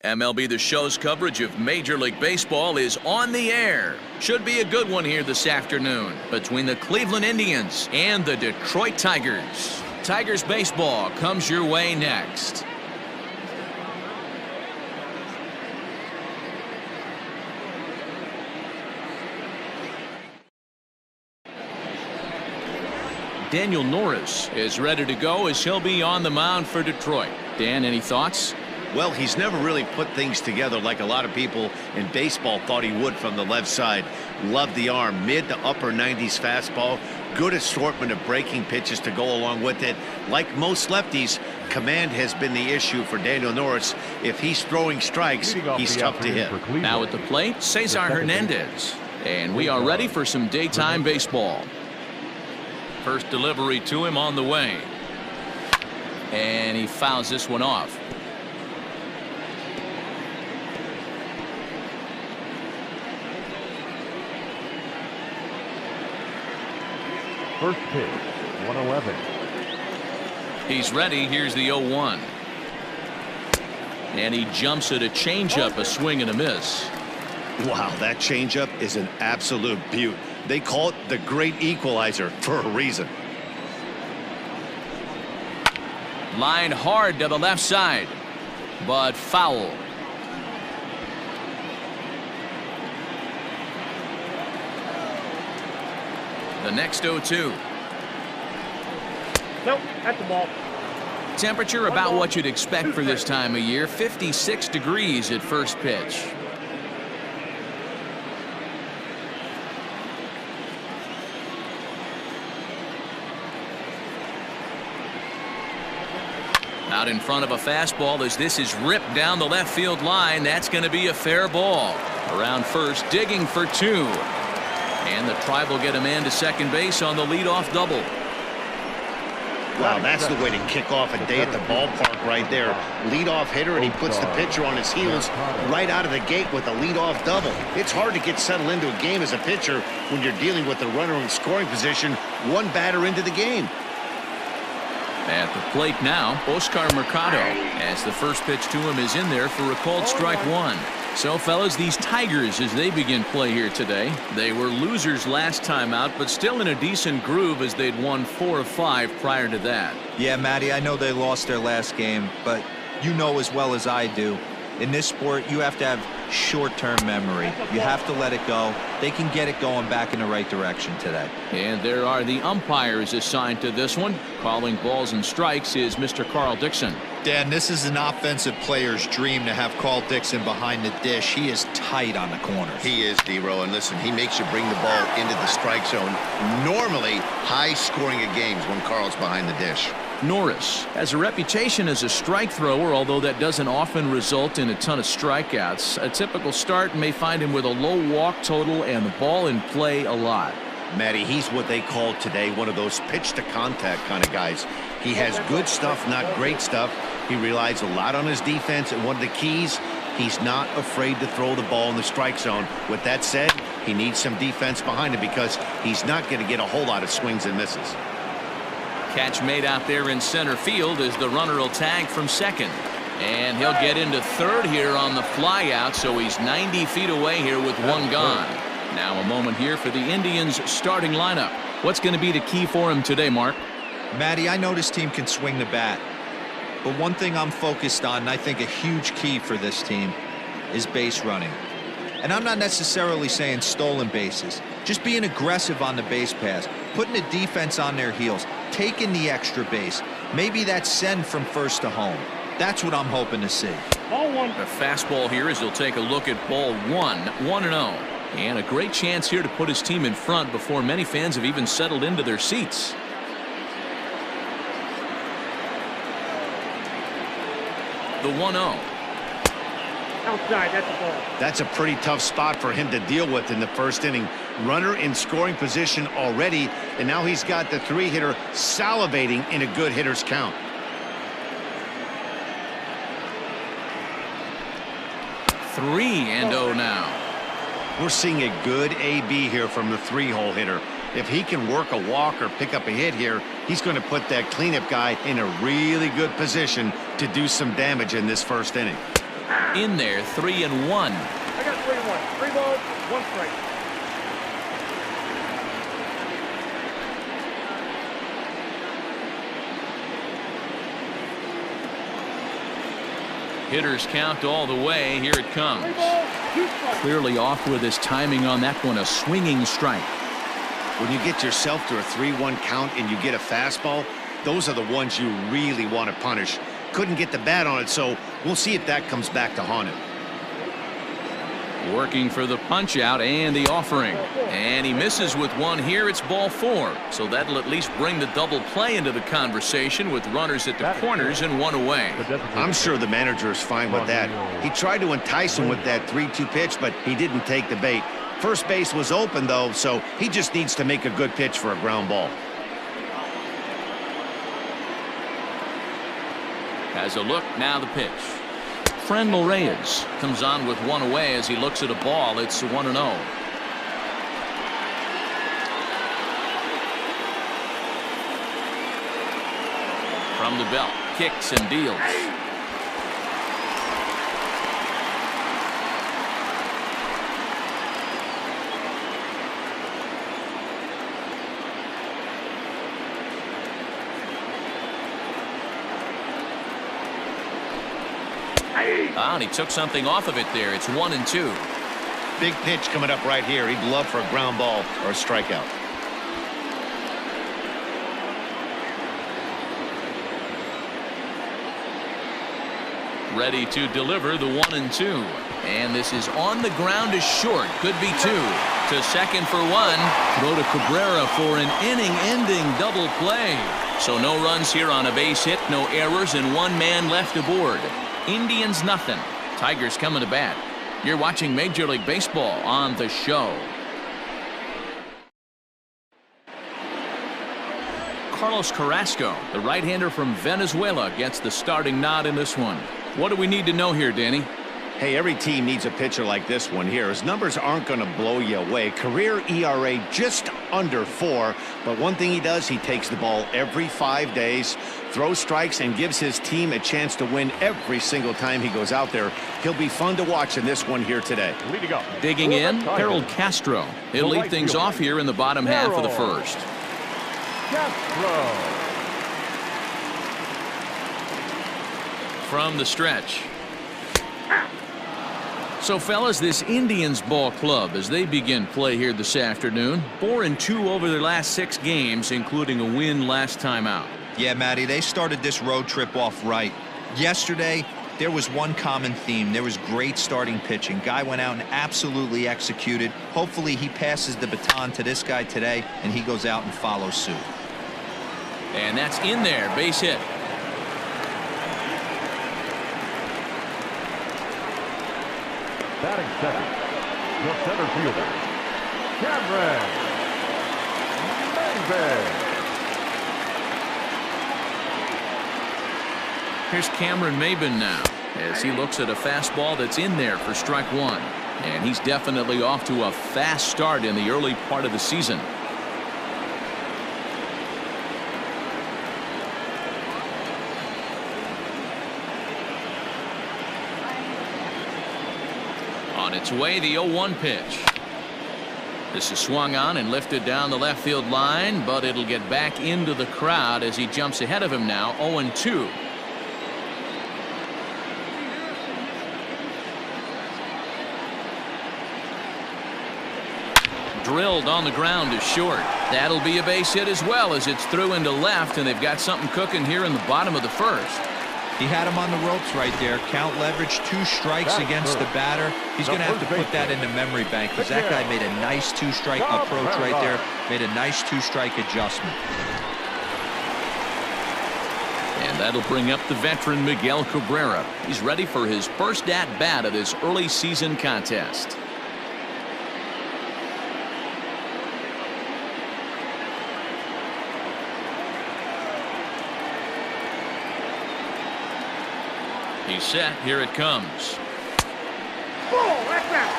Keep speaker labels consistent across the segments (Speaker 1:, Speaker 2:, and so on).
Speaker 1: MLB The Show's coverage of Major League Baseball is on the air. Should be a good one here this afternoon between the Cleveland Indians and the Detroit Tigers. Tigers baseball comes your way next. Daniel Norris is ready to go as he'll be on the mound for Detroit. Dan, any thoughts?
Speaker 2: Well, he's never really put things together like a lot of people in baseball thought he would from the left side. Loved the arm, mid to upper 90s fastball, good assortment of breaking pitches to go along with it. Like most lefties, command has been the issue for Daniel Norris. If he's throwing strikes, he's tough to hit.
Speaker 1: Now at the plate, Cesar Hernandez. And we are ready for some daytime baseball. First delivery to him on the way. And he fouls this one off.
Speaker 3: First pitch, 111.
Speaker 1: He's ready. Here's the 0-1. And he jumps at a changeup, a swing and a miss.
Speaker 2: Wow, that changeup is an absolute beaut. They call it the great equalizer for a reason.
Speaker 1: Line hard to the left side, but foul. The next 0-2.
Speaker 3: Nope, that's the ball.
Speaker 1: Temperature about what you'd expect for this time of year. 56 degrees at first pitch. Out in front of a fastball as this is ripped down the left field line. That's going to be a fair ball. Around first, digging for two. And the Tribe will get a man to second base on the leadoff double.
Speaker 2: Wow, that's the way to kick off a day at the ballpark right there. Leadoff hitter, and he puts the pitcher on his heels right out of the gate with a leadoff double. It's hard to get settled into a game as a pitcher when you're dealing with the runner in scoring position, one batter into the game.
Speaker 1: At the plate now, Oscar Mercado, as the first pitch to him is in there for a called strike one. So, fellas, these Tigers, as they begin play here today, they were losers last time out, but still in a decent groove as they'd won 4 of 5 prior to that.
Speaker 4: Yeah, Matty, I know they lost their last game, but you know as well as I do, in this sport, you have to have short-term memory. You have to let it go. They can get it going back in the right direction today.
Speaker 1: And there are the umpires assigned to this one. Calling balls and strikes is Mr. Carl Dixon.
Speaker 4: Dan, this is an offensive player's dream to have Carl Dixon behind the dish. He is tight on the corners.
Speaker 2: He is, D-Row, and listen, he makes you bring the ball into the strike zone. Normally, high scoring of games when Carl's behind the dish.
Speaker 1: Norris has a reputation as a strike thrower, although that doesn't often result in a ton of strikeouts. A typical start may find him with a low walk total and the ball in play a lot.
Speaker 2: Matty, he's what they call today one of those pitch to contact kind of guys. He has good stuff, not great stuff. He relies a lot on his defense, and one of the keys, he's not afraid to throw the ball in the strike zone. With that said, he needs some defense behind him because he's not going to get a whole lot of swings and misses.
Speaker 1: Catch made out there in center field as the runner will tag from second. And he'll get into third here on the fly out, so he's 90 feet away here with one gone. Now a moment here for the Indians starting lineup. What's going to be the key for him today, Mark?
Speaker 4: Matty, I know this team can swing the bat. But one thing I'm focused on, and I think a huge key for this team, is base running. And I'm not necessarily saying stolen bases. Just being aggressive on the base pass, putting the defense on their heels, taking the extra base. Maybe that send from first to home. That's what I'm hoping to see.
Speaker 3: Ball one.
Speaker 1: The fastball here as he'll take a look at ball 1-0. And a great chance here to put his team in front before many fans have even settled into their seats. The 1-0.
Speaker 3: Outside, that's a ball.
Speaker 2: That's a pretty tough spot for him to deal with in the first inning. Runner in scoring position already, and now he's got the 3-hitter salivating in a good hitter's count.
Speaker 1: Three and 0 now.
Speaker 2: We're seeing a good AB here from the 3-hole hitter. If he can work a walk or pick up a hit here, he's going to put that cleanup guy in a really good position to do some damage in this first inning.
Speaker 1: In there, 3-1.
Speaker 3: I got 3-1. 3 balls, 1 strike.
Speaker 1: Hitters count all the way. Here it comes.
Speaker 3: 3 balls, 2 strikes.
Speaker 1: Clearly off with his timing on that one. A swinging strike.
Speaker 2: When you get yourself to a 3-1 count and you get a fastball, those are the ones you really want to punish. Couldn't get the bat on it, so we'll see if that comes back to haunt him.
Speaker 1: Working for the punch out and the offering, and he misses with one here. It's ball 4, so that'll at least bring the double play into the conversation with runners at the corners and 1 away.
Speaker 2: I'm sure the manager is fine with that. He tried to entice him with that 3-2 pitch, but he didn't take the bait. First base was open though, so he just needs to make a good pitch for a ground ball.
Speaker 1: Has a look, now the pitch. Franmil Reyes comes on with 1 away as he looks at a ball. It's 1-0. From the belt, kicks and deals. And he took something off of it there. It's 1-2.
Speaker 2: Big pitch coming up right here. He'd love for a ground ball or a strikeout.
Speaker 1: Ready to deliver the 1-2. And this is on the ground is short. Could be 2. To second for 1. Throw to Cabrera for an inning-ending double play. So no runs here on a base hit, no errors, and 1 man left aboard. Indians nothing. Tigers coming to bat. You're watching Major League Baseball on The Show. Carlos Carrasco, the right-hander from Venezuela, gets the starting nod in this one. What do we need to know here, Danny?
Speaker 2: Hey, every team needs a pitcher like this one here. His numbers aren't going to blow you away. Career ERA just under 4. But one thing he does, he takes the ball every 5 days, throws strikes, and gives his team a chance to win every single time he goes out there. He'll be fun to watch in this one here today.
Speaker 1: Digging in, Harold Castro. He'll lead things off here in the bottom half of the first.
Speaker 3: Castro.
Speaker 1: From the stretch. So, fellas, this Indians ball club, as they begin play here this afternoon, 4-2 over their last 6 games, including a win last time out.
Speaker 4: Yeah, Matty, they started this road trip off right. Yesterday, there was one common theme. There was great starting pitching. Guy went out and absolutely executed. Hopefully, he passes the baton to this guy today, and he goes out and follows suit.
Speaker 1: And that's in there, base hit.
Speaker 3: Batting second, the center fielder, Cameron Maybin.
Speaker 1: Here's Cameron Maybin now as he looks at a fastball that's in there for strike 1. And he's definitely off to a fast start in the early part of the season. On its way, the 0-1 pitch. This is swung on and lifted down the left field line, but it'll get back into the crowd as he jumps ahead of him now, 0-2. Drilled on the ground is short. That'll be a base hit as well as it's through into left, and they've got something cooking here in the bottom of the first.
Speaker 4: He had him on the ropes right there. Count leverage, 2 strikes against the batter. He's going to have to put that in the memory bank because that guy made a nice 2-strike approach right there. Made a nice 2-strike adjustment.
Speaker 1: And that'll bring up the veteran Miguel Cabrera. He's ready for his first at-bat of this early season contest. He's set. Here it comes.
Speaker 3: Ball, that's out.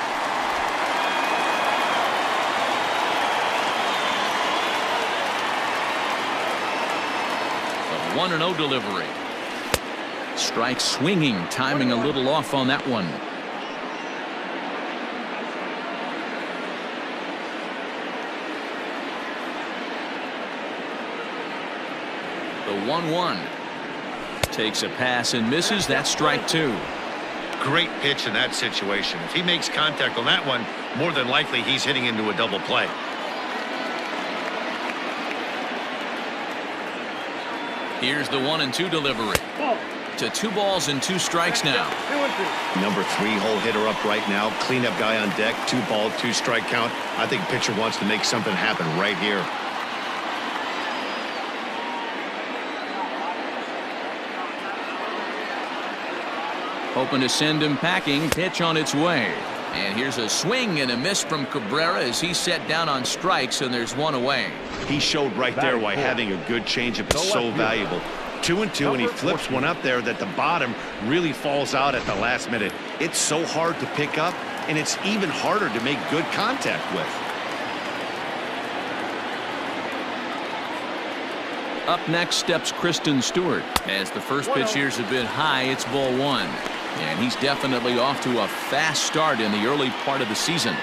Speaker 1: A 1-0 delivery. Strike swinging, timing a little off on that one. The 1-1. Takes a pass and misses. That's strike 2.
Speaker 2: Great pitch in that situation. If he makes contact on that one, more than likely he's hitting into a double play.
Speaker 1: Here's the 1-2 delivery. To 2 balls and 2 strikes now.
Speaker 2: Number 3 hole hitter up right now. Cleanup guy on deck. 2 ball, 2 strike count. I think pitcher wants to make something happen right here.
Speaker 1: Hoping to send him packing. Pitch on its way. And here's a swing and a miss from Cabrera as he's set down on strikes, and there's 1 away.
Speaker 2: He showed right there why having a good changeup is so valuable. 2-2, and he flips one up there that the bottom really falls out at the last minute. It's so hard to pick up, and it's even harder to make good contact with.
Speaker 1: Up next steps Christin Stewart. As the first pitch here's a bit high, it's ball 1. And he's definitely off to a fast start in the early part of the season.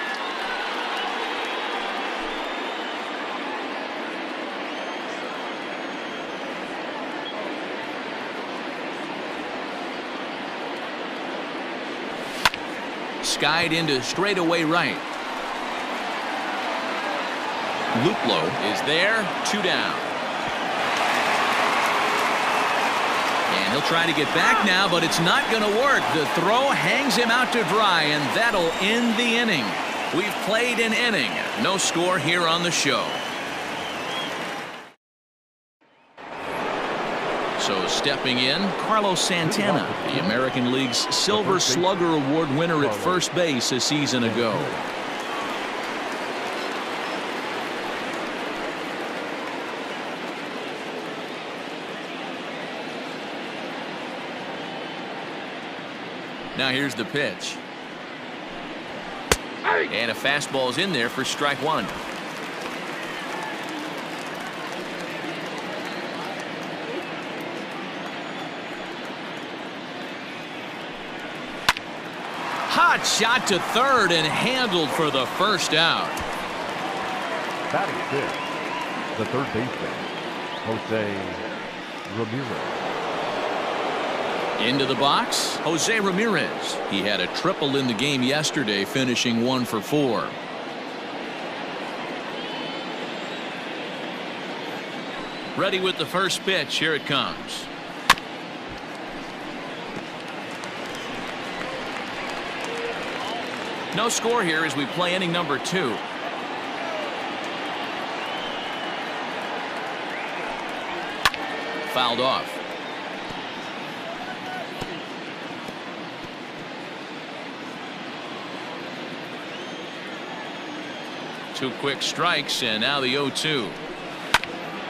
Speaker 1: Skied into straightaway right. Luplow is there. 2 down. And he'll try to get back now, but it's not going to work. The throw hangs him out to dry, and that'll end the inning. We've played an inning. No score here on the show. So stepping in, Carlos Santana, the American League's Silver Slugger Award winner at first base a season ago. Now here's the pitch. And a fastball's in there for strike 1. Hot shot to third and handled for the first out.
Speaker 3: Batting fifth, the third baseman, Jose Ramirez.
Speaker 1: Into the box, Jose Ramirez. He had a triple in the game yesterday, finishing 1 for 4. Ready with the first pitch. Here it comes. No score here as we play inning number 2. Fouled off. Two quick strikes, and now the 0-2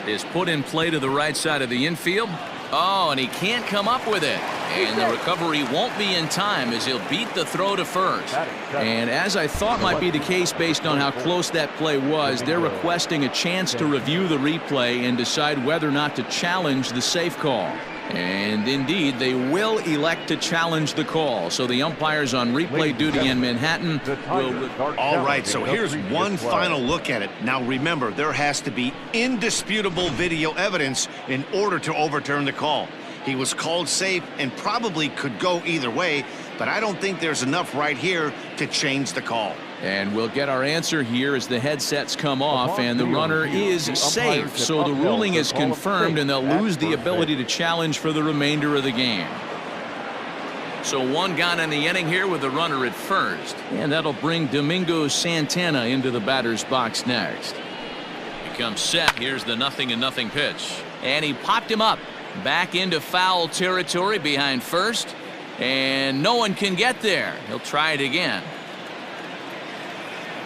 Speaker 1: is put in play to the right side of the infield. Oh, and he can't come up with it. And the recovery won't be in time as he'll beat the throw to first. And as I thought might be the case based on how close that play was, they're requesting a chance to review the replay and decide whether or not to challenge the safe call. And indeed, they will elect to challenge the call. So the umpires on replay duty in Manhattan will...
Speaker 2: All right, so here's one final look at it. Now remember, there has to be indisputable video evidence in order to overturn the call. He was called safe and probably could go either way, but I don't think there's enough right here to change the call.
Speaker 1: And we'll get our answer here as the headsets come off, and the runner is safe. So the ruling is confirmed, and they'll lose the ability to challenge for the remainder of the game. So 1 gone in the inning here with the runner at first. And that'll bring Domingo Santana into the batter's box next. He comes set. Here's the 0-0 pitch. And he popped him up. Back into foul territory behind first. And no one can get there. He'll try it again.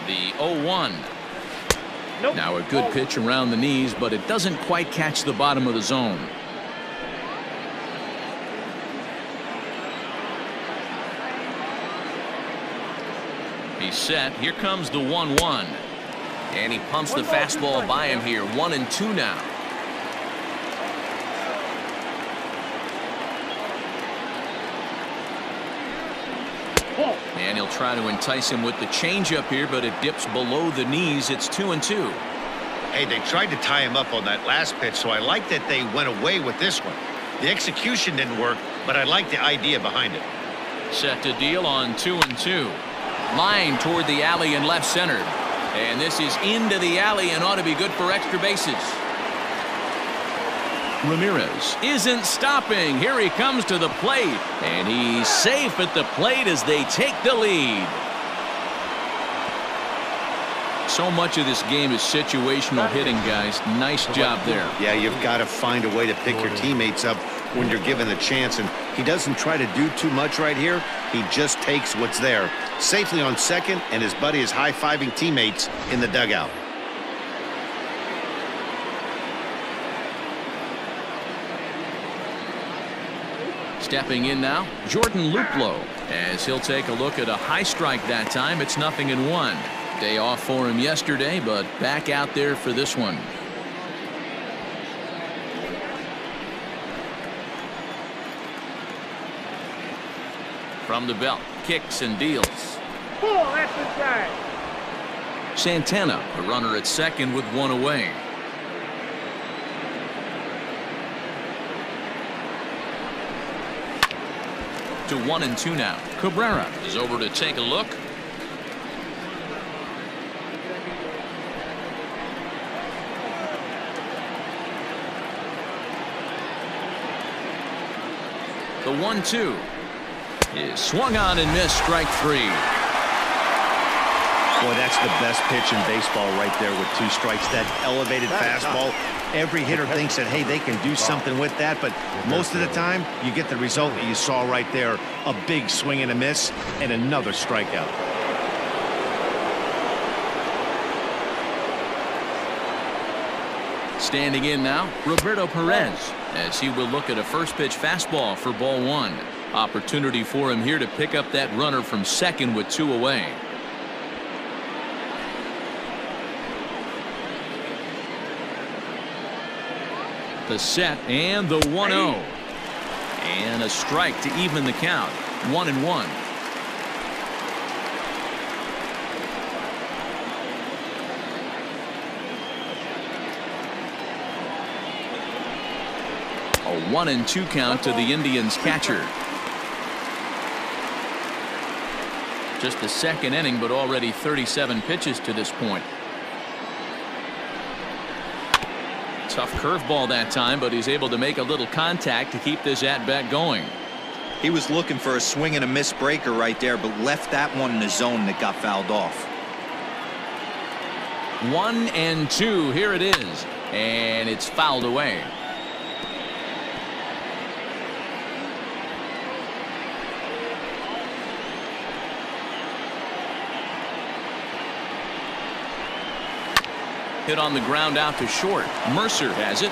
Speaker 1: The 0-1. Nope. Now a good pitch around the knees, but it doesn't quite catch the bottom of the zone. He's set. Here comes the 1-1. And he pumps the fastball by him here. 1-2 now. They'll try to entice him with the changeup here, but it dips below the knees. It's 2-2.
Speaker 2: Hey, they tried to tie him up on that last pitch, so I like that they went away with this one. The execution didn't work, but I like the idea behind it.
Speaker 1: Set to deal on 2-2. Line toward the alley in left center. And this is into the alley and ought to be good for extra bases. Ramirez isn't stopping. Here he comes to the plate. And he's safe at the plate as they take the lead. So much of this game is situational hitting, guys. Nice job there.
Speaker 2: Yeah, you've got to find a way to pick your teammates up when you're given the chance, and he doesn't try to do too much right here. He just takes what's there. Safely on second, and his buddy is high-fiving teammates in the dugout.
Speaker 1: Stepping in now, Jordan Luplow, as he'll take a look at a high strike that time. It's 0-1. Day off for him yesterday, but back out there for this one. From the belt, kicks and deals.
Speaker 5: That's inside.
Speaker 1: Santana, a runner at second with one away. To 1-2 now. Cabrera is over to take a look. The 1-2 is swung on and missed. Strike three.
Speaker 2: Boy, that's the best pitch in baseball right there with 2 strikes. That elevated fastball. Every hitter thinks that, hey, they can do something with that, but most of the time you get the result that you saw right there. A big swing and a miss and another strikeout.
Speaker 1: Standing in now, Roberto Perez, as he will look at a first pitch fastball for ball 1. Opportunity for him here to pick up that runner from second with 2 away. The set and the 1-0. And a strike to even the count. 1-1. A 1-2 count to the Indians catcher. Just the second inning, but already 37 pitches to this point. Tough curveball that time, but he's able to make a little contact to keep this at-bat going.
Speaker 4: He was looking for a swing and a miss breaker right there, but left that one in the zone that got fouled off.
Speaker 1: 1-2. Here it is, and it's fouled away. Hit on the ground out to short. Mercer has it.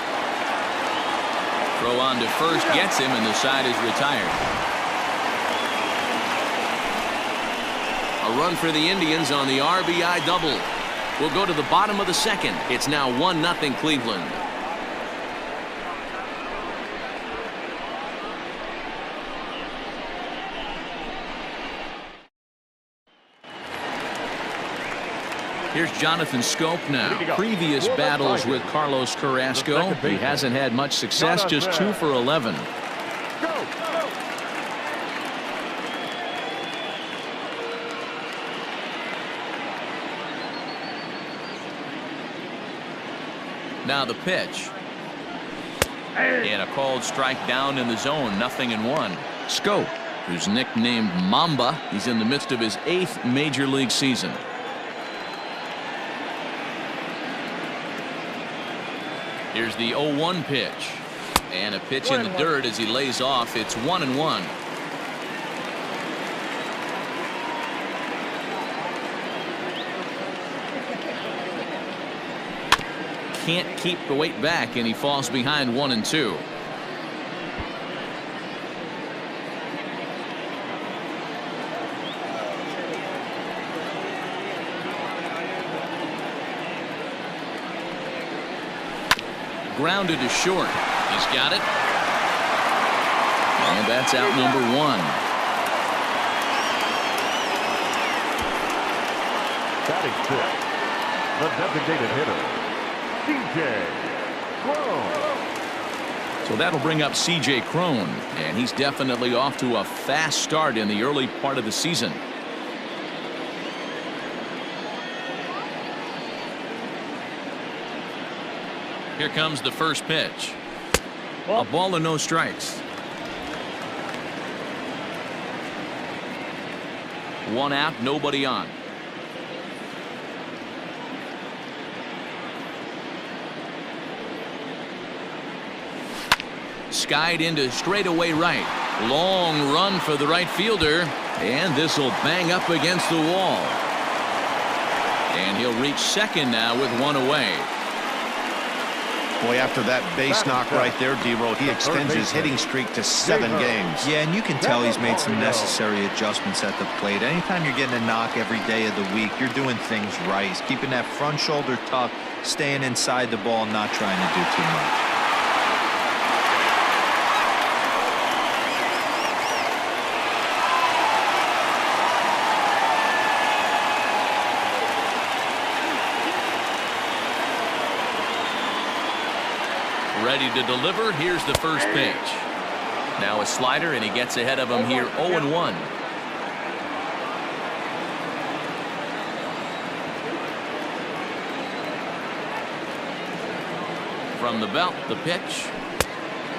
Speaker 1: Throw on to first gets him, and the side is retired. A run for the Indians on the RBI double. We'll go to the bottom of the second. It's now 1-0 Cleveland. Here's Jonathan Schoop now. Previous battles with Carlos Carrasco, he hasn't had much success, just 2 for 11. Now the pitch. And a called strike down in the zone. 0-1. Schoop, who's nicknamed Mamba, he's in the midst of his 8th major league season. Here's the 0-1 pitch, and a pitch in the dirt as he lays off. It's 1-1. Can't keep the weight back, and he falls behind 1-2. Grounded to short. He's got it. And that's out number 1.
Speaker 3: batting fifth, the designated hitter, C.J. Cron.
Speaker 1: So that'll bring up C.J. Cron, and he's definitely off to a fast start in the early part of the season. Here comes the first pitch. A ball and no strikes. One out, nobody on. Skied into straightaway right. Long run for the right fielder, and this will bang up against the wall. And he'll reach second now with one away.
Speaker 2: Boy, after that base knock right there, D-Roll, he extends his hitting streak to 7 games.
Speaker 4: Yeah, and you can tell he's made some necessary adjustments at the plate. Anytime you're getting a knock every day of the week, you're doing things right. He's keeping that front shoulder tucked, staying inside the ball, not trying to do too much.
Speaker 1: Ready to deliver. Here's the first pitch. Now a slider, and he gets ahead of him here 0-1. From the belt, the pitch.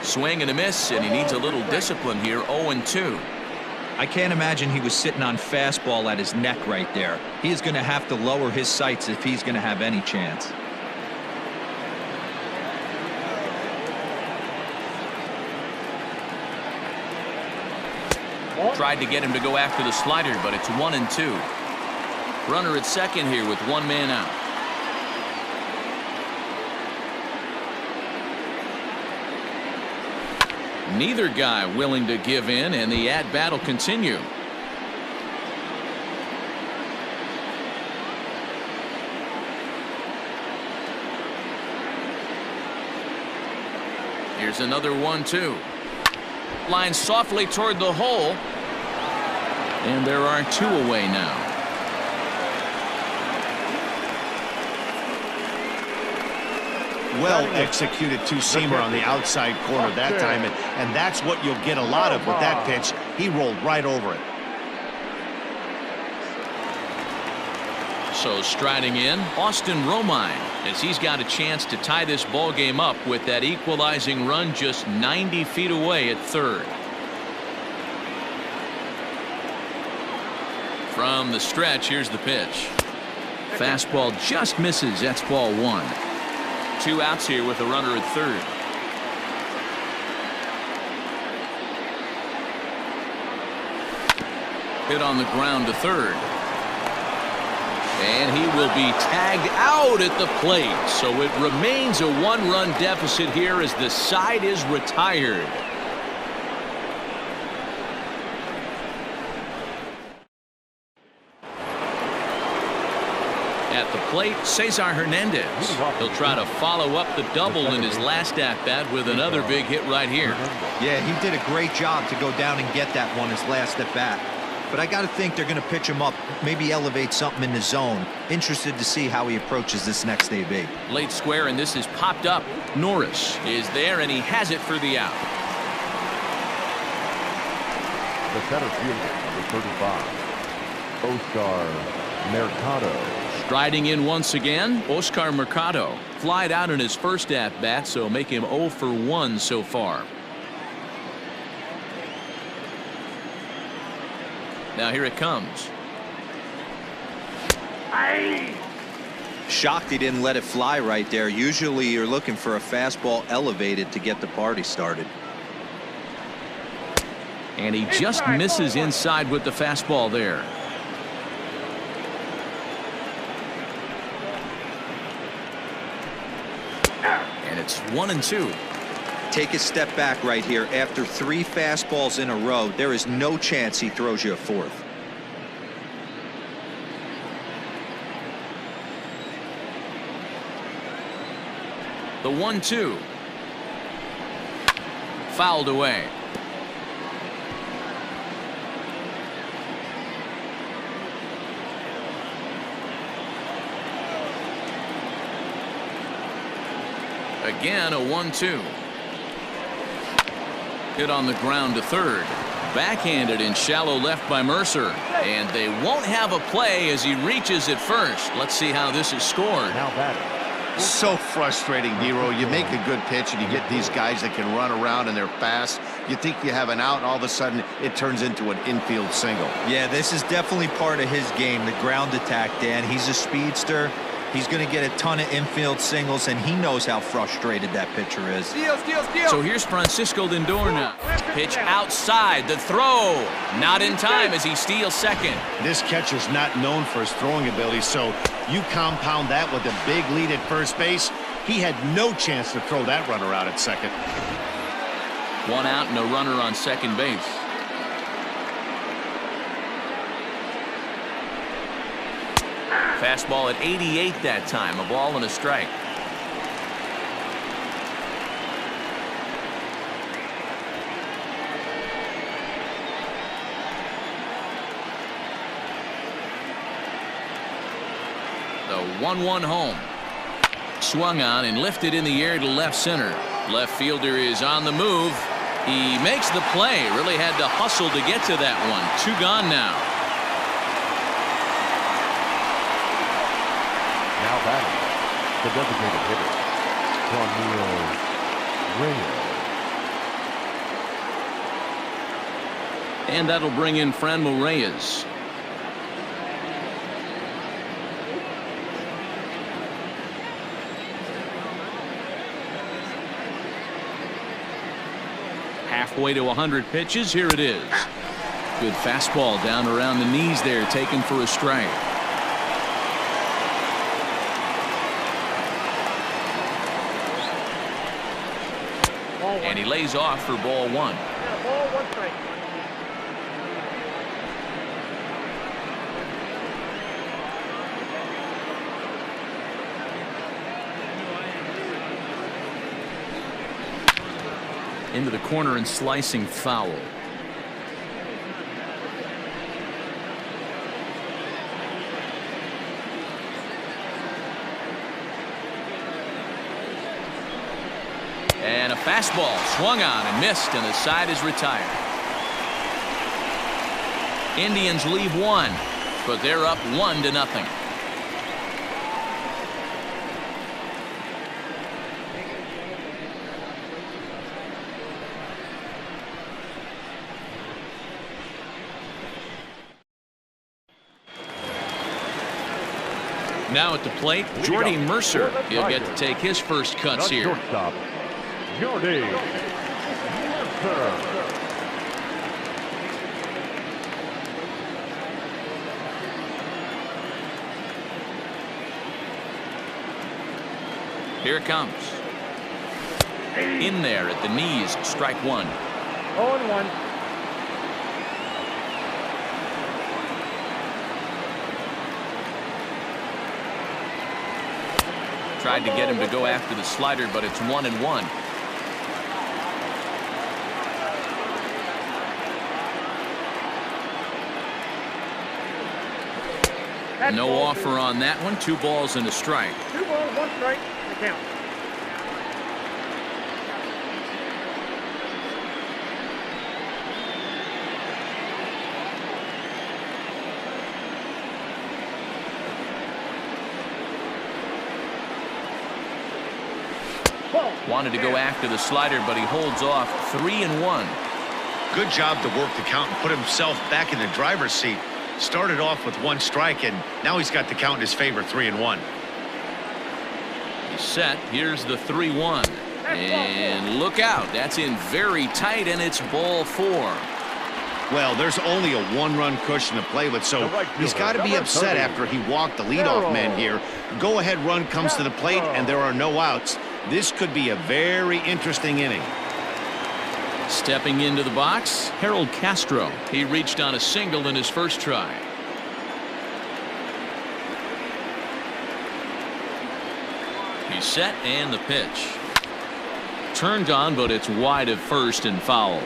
Speaker 1: Swing and a miss, and he needs a little discipline here. 0-2.
Speaker 4: I can't imagine he was sitting on fastball at his neck right there. He is going to have to lower his sights if he's going to have any chance.
Speaker 1: Tried to get him to go after the slider, but it's 1-2. Runner at second here with one man out. Neither guy willing to give in, and the at-bat will continue. Here's another 1-2. Line softly toward the hole. And there are 2 away now.
Speaker 2: Well executed two-seamer on the outside corner that time, and that's what you'll get a lot of with that pitch. He rolled right over it.
Speaker 1: So striding in, Austin Romine, as he's got a chance to tie this ball game up with that equalizing run just 90 feet away at third. From the stretch, here's the pitch. Fastball just misses. That's ball 1. 2 outs here with a runner at third. Hit on the ground to third. And he will be tagged out at the plate. So it remains a 1-run deficit here as the side is retired. At the plate, Cesar Hernandez. He'll try to follow up the double in his last at-bat with another big hit right here.
Speaker 4: Yeah, he did a great job to go down and get that one his last at-bat. But I got to think they're going to pitch him up, maybe elevate something in the zone. Interested to see how he approaches this next AB.
Speaker 1: Late square, and this is popped up. Norris is there, and he has it for the out.
Speaker 3: The center fielder, number 35, Mercado.
Speaker 1: Striding in once again, Oscar Mercado. Flied out in his first at-bat, so make him 0 for 1 so far. Now here it comes.
Speaker 4: Shocked he didn't let it fly right there. Usually you're looking for a fastball elevated to get the party started.
Speaker 1: And he just misses inside with the fastball there. And it's 1-2.
Speaker 4: Take a step back right here. After 3 fastballs in a row, there is no chance he throws you a 4th.
Speaker 1: The 1-2. Fouled away. Again, a 1-2. Hit on the ground to third. Backhanded in shallow left by Mercer. And they won't have a play as he reaches at first. Let's see how this is scored.
Speaker 3: Now batting.
Speaker 2: So frustrating, Nero. You make a good pitch and you get these guys that can run around and they're fast. You think you have an out, and all of a sudden it turns into an infield single.
Speaker 4: Yeah, this is definitely part of his game, the ground attack, Dan. He's a speedster. He's going to get a ton of infield singles, and he knows how frustrated that pitcher is.
Speaker 1: So here's Francisco Lindor now. Pitch outside. The throw. Not in time as he steals second.
Speaker 2: This catcher's not known for his throwing ability, so you compound that with a big lead at first base. He had no chance to throw that runner out at second.
Speaker 1: 1 out and a runner on second base. Fastball at 88 that time. A ball and a strike. The 1-1 home. Swung on and lifted in the air to left center. Left fielder is on the move. He makes the play. Really had to hustle to get to that one. 2 gone now.
Speaker 3: Now batting, the designated hitter, Franmil Reyes.
Speaker 1: And that'll bring in Franmil Reyes. Halfway to 100 pitches. Here it is. Good fastball down around the knees there, taken for a strike. And he lays off for ball 1.
Speaker 5: Ball 1 strike.
Speaker 1: Into the corner and slicing foul. And a fastball swung on and missed, and the side is retired. Indians leave 1, but they're up 1-0. Now at the plate, Jordy Mercer. He'll get to take his first cuts here.
Speaker 3: Shortstop, Jordy Mercer.
Speaker 1: Here it comes. In there at the knees, strike 1.
Speaker 5: 0-1.
Speaker 1: Tried to get him to go after the slider, but it's 1-1. No offer on that one. 2 balls and a strike.
Speaker 5: 2 balls, 1 strike. The count.
Speaker 1: Wanted to go after the slider, but he holds off. 3-1.
Speaker 2: Good job to work the count and put himself back in the driver's seat. Started off with 1 strike, and now he's got the count in his favor, 3-1.
Speaker 1: He's set. Here's the 3-1. And look out. That's in very tight, and it's ball 4.
Speaker 2: Well, there's only a 1-run cushion to play with, so he's got to be upset after he walked the leadoff man here. Go-ahead run comes to the plate, and there are no outs. This could be a very interesting inning.
Speaker 1: Stepping into the box, Harold Castro. He reached on a single in his first try. He's set, and the pitch. Turned on, but it's wide of first and foul.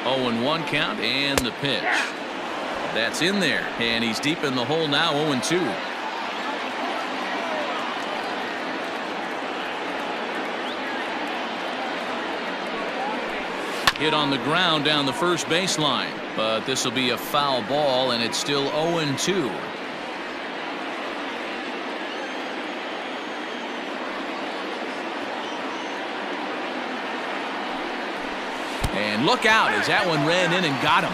Speaker 1: 0-1 count and the pitch. That's in there, and he's deep in the hole now. 0-2. Hit on the ground down the first baseline, but this will be a foul ball, and it's still 0-2. And look out as that one ran in and got him.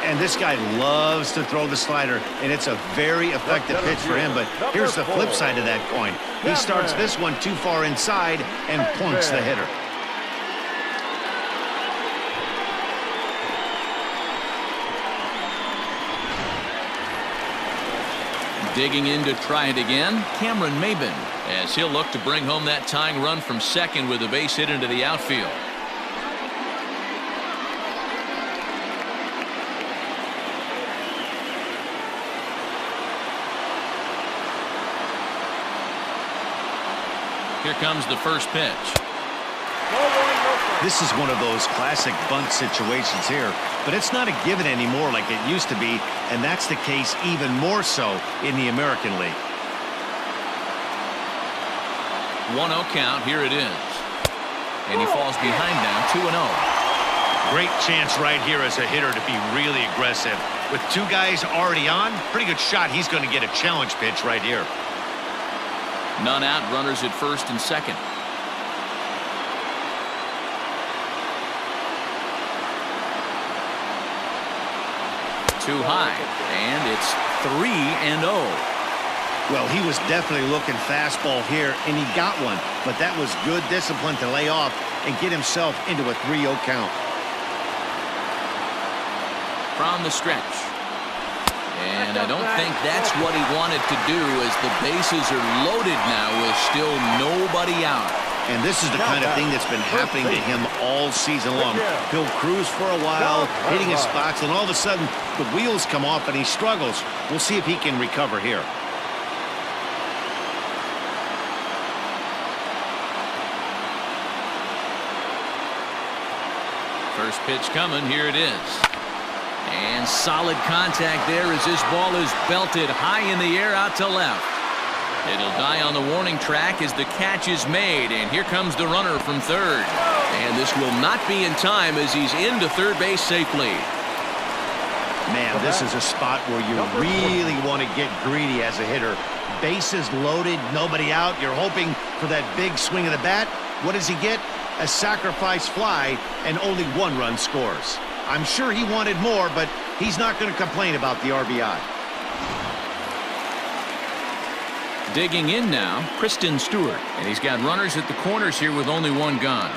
Speaker 2: And this guy loves to throw the slider, and it's a very effective pitch for him. But here's the flip side of that coin. He starts this one too far inside and points the hitter.
Speaker 1: Digging in to try it again, Cameron Maybin, as he'll look to bring home that tying run from second with a base hit into the outfield. Here comes the first pitch.
Speaker 2: This is one of those classic bunt situations here, but it's not a given anymore like it used to be, and that's the case even more so in the American League.
Speaker 1: 1-0 count. Here it is. And he falls behind now. 2-0.
Speaker 2: Great chance right here as a hitter to be really aggressive. With two guys already on, pretty good shot he's going to get a challenge pitch right here.
Speaker 1: None out, runners at first and second. Too high, and it's 3-0.
Speaker 2: Well, he was definitely looking fastball here, and he got one, but that was good discipline to lay off and get himself into a 3-0 count.
Speaker 1: From the stretch. And I don't think that's what he wanted to do, as the bases are loaded now with still nobody out.
Speaker 2: And this is the kind of thing that's been happening to him all season long. He'll cruise for a while, hitting his spots, and all of a sudden the wheels come off and he struggles. We'll see if he can recover here.
Speaker 1: First pitch coming. Here it is. And solid contact there as this ball is belted high in the air out to left. It'll die on the warning track as the catch is made, and here comes the runner from third. And this will not be in time as he's into third base safely.
Speaker 2: Man, this is a spot where you really want to get greedy as a hitter. Bases loaded, nobody out. You're hoping for that big swing of the bat. What does he get? A sacrifice fly, and only one run scores. I'm sure he wanted more, but he's not going to complain about the RBI.
Speaker 1: Digging in now, Christin Stewart, and he's got runners at the corners here with only one gone.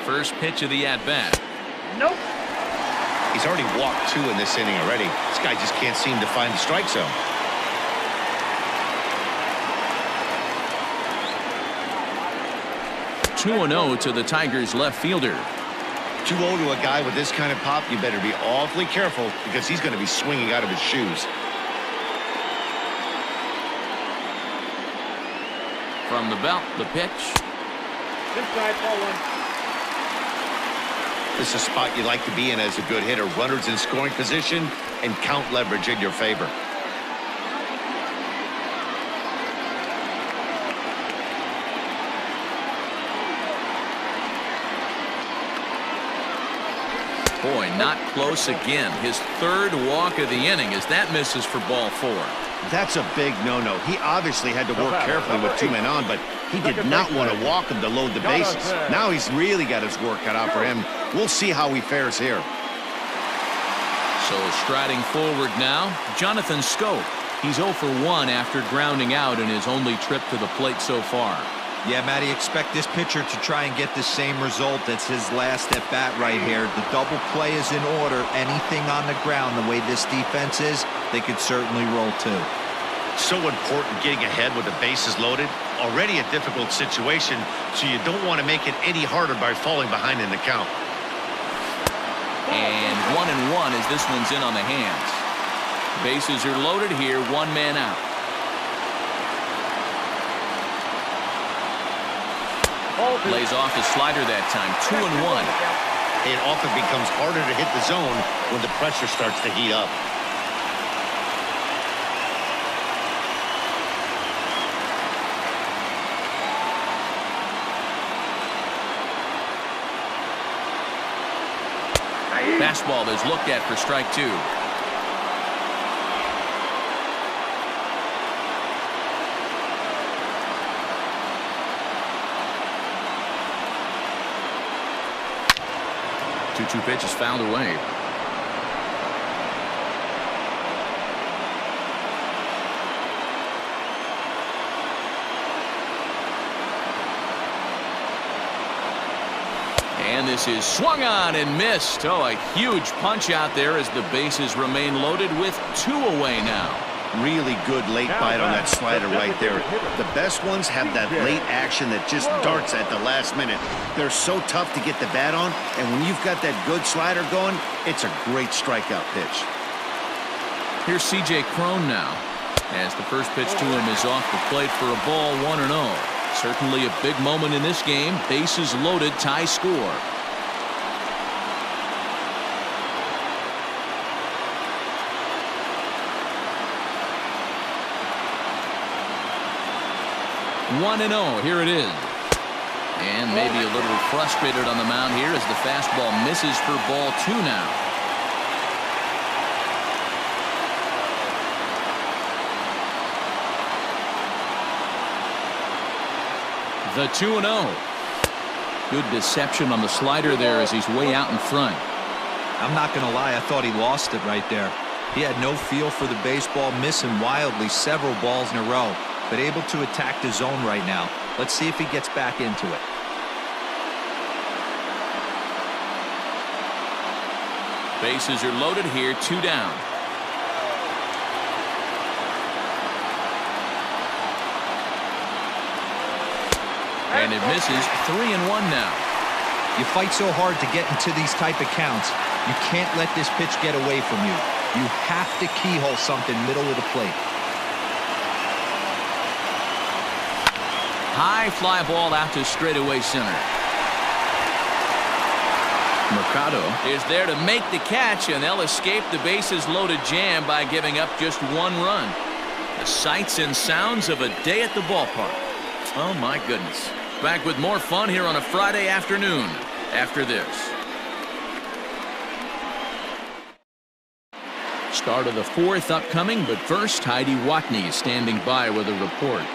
Speaker 1: First pitch of the at-bat.
Speaker 5: Nope.
Speaker 2: He's already walked two in this inning already. This guy just can't seem to find the strike zone.
Speaker 1: 2-0 to the Tigers left fielder.
Speaker 2: 2-0 to a guy with this kind of pop, you better be awfully careful because he's going to be swinging out of his shoes.
Speaker 1: From the belt, the pitch.
Speaker 5: Inside, ball one.
Speaker 2: This is a spot you like to be in as a good hitter. Runners in scoring position and count leverage in your favor.
Speaker 1: Boy, not close again. His third walk of the inning as that misses for ball 4.
Speaker 2: That's a big no-no. He obviously had to work carefully with two men on, but he did not want to walk him to load the bases. Now he's really got his work cut out for him. We'll see how he fares here.
Speaker 1: So striding forward now, Jonathan Schoop. He's 0 for 1 after grounding out in his only trip to the plate so far.
Speaker 4: Yeah, Matty, expect this pitcher to try and get the same result as his last at bat right here. The double play is in order. Anything on the ground, the way this defense is, they could certainly roll too.
Speaker 2: So important getting ahead with the bases loaded. Already a difficult situation, so you don't want to make it any harder by falling behind in the count.
Speaker 1: And 1-1 as this one's in on the hands. Bases are loaded here, one man out.
Speaker 5: Ball 2.
Speaker 1: Lays off his slider that time. 2-1.
Speaker 2: It often becomes harder to hit the zone when the pressure starts to heat up.
Speaker 1: Fastball is looked at for strike 2. Two pitch is fouled away. And this is swung on and missed. Oh, a huge punch out there as the bases remain loaded with 2 away now.
Speaker 2: Really good late bite on that slider right there. The best ones have that late action that just darts at the last minute. They're so tough to get the bat on, and when you've got that good slider going, it's a great strikeout pitch.
Speaker 1: Here's C.J. Cron now, as the first pitch to him is off the plate for a ball, 1-0. Certainly a big moment in this game. Bases loaded, tie score. One and 0. Here it is. And maybe a little frustrated on the mound here as the fastball misses for ball 2 now. The 2-0. Good deception on the slider there as he's way out in front.
Speaker 4: I'm not going to lie, I thought he lost it right there. He had no feel for the baseball, missing wildly several balls in a row, but able to attack the zone right now. Let's see if he gets back into it.
Speaker 1: Bases are loaded here, 2 down. And it misses. 3-1 now.
Speaker 4: You fight so hard to get into these type of counts. You can't let this pitch get away from you. You have to keyhole something middle of the plate.
Speaker 1: High fly ball out to straightaway center. Mercado is there to make the catch, and they'll escape the bases loaded jam by giving up just 1 run. The sights and sounds of a day at the ballpark. Oh my goodness. Back with more fun here on a Friday afternoon after this. Start of the 4th upcoming, but first Heidi Watney standing by with a report.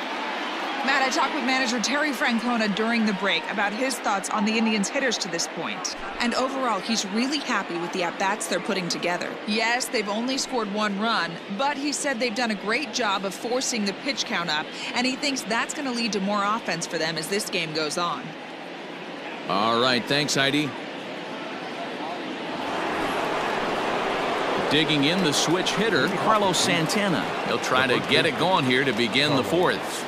Speaker 6: Matt, I talked with manager Terry Francona during the break about his thoughts on the Indians' hitters to this point. And overall, he's really happy with the at-bats they're putting together. Yes, they've only scored 1 run, but he said they've done a great job of forcing the pitch count up, and he thinks that's going to lead to more offense for them as this game goes on.
Speaker 1: All right, thanks, Heidi. Digging in the switch hitter, Carlos Santana. He'll try to get it going here to begin the 4th.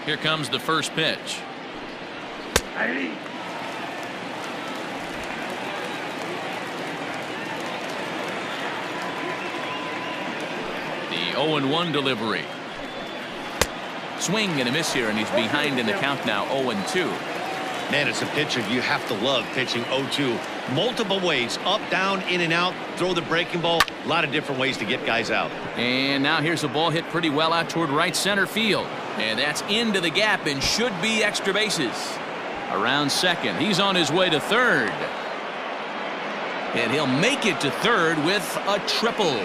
Speaker 1: Here comes the first pitch. The 0-1 delivery. Swing and a miss here, and he's behind in the count now, 0-2.
Speaker 2: Man, it's a pitcher you have to love pitching 0-2. Multiple ways, up, down, in and out, throw the breaking ball. A lot of different ways to get guys out.
Speaker 1: And now here's a ball hit pretty well out toward right center field. And that's into the gap and should be extra bases. Around second, he's on his way to third. And he'll make it to third with a triple.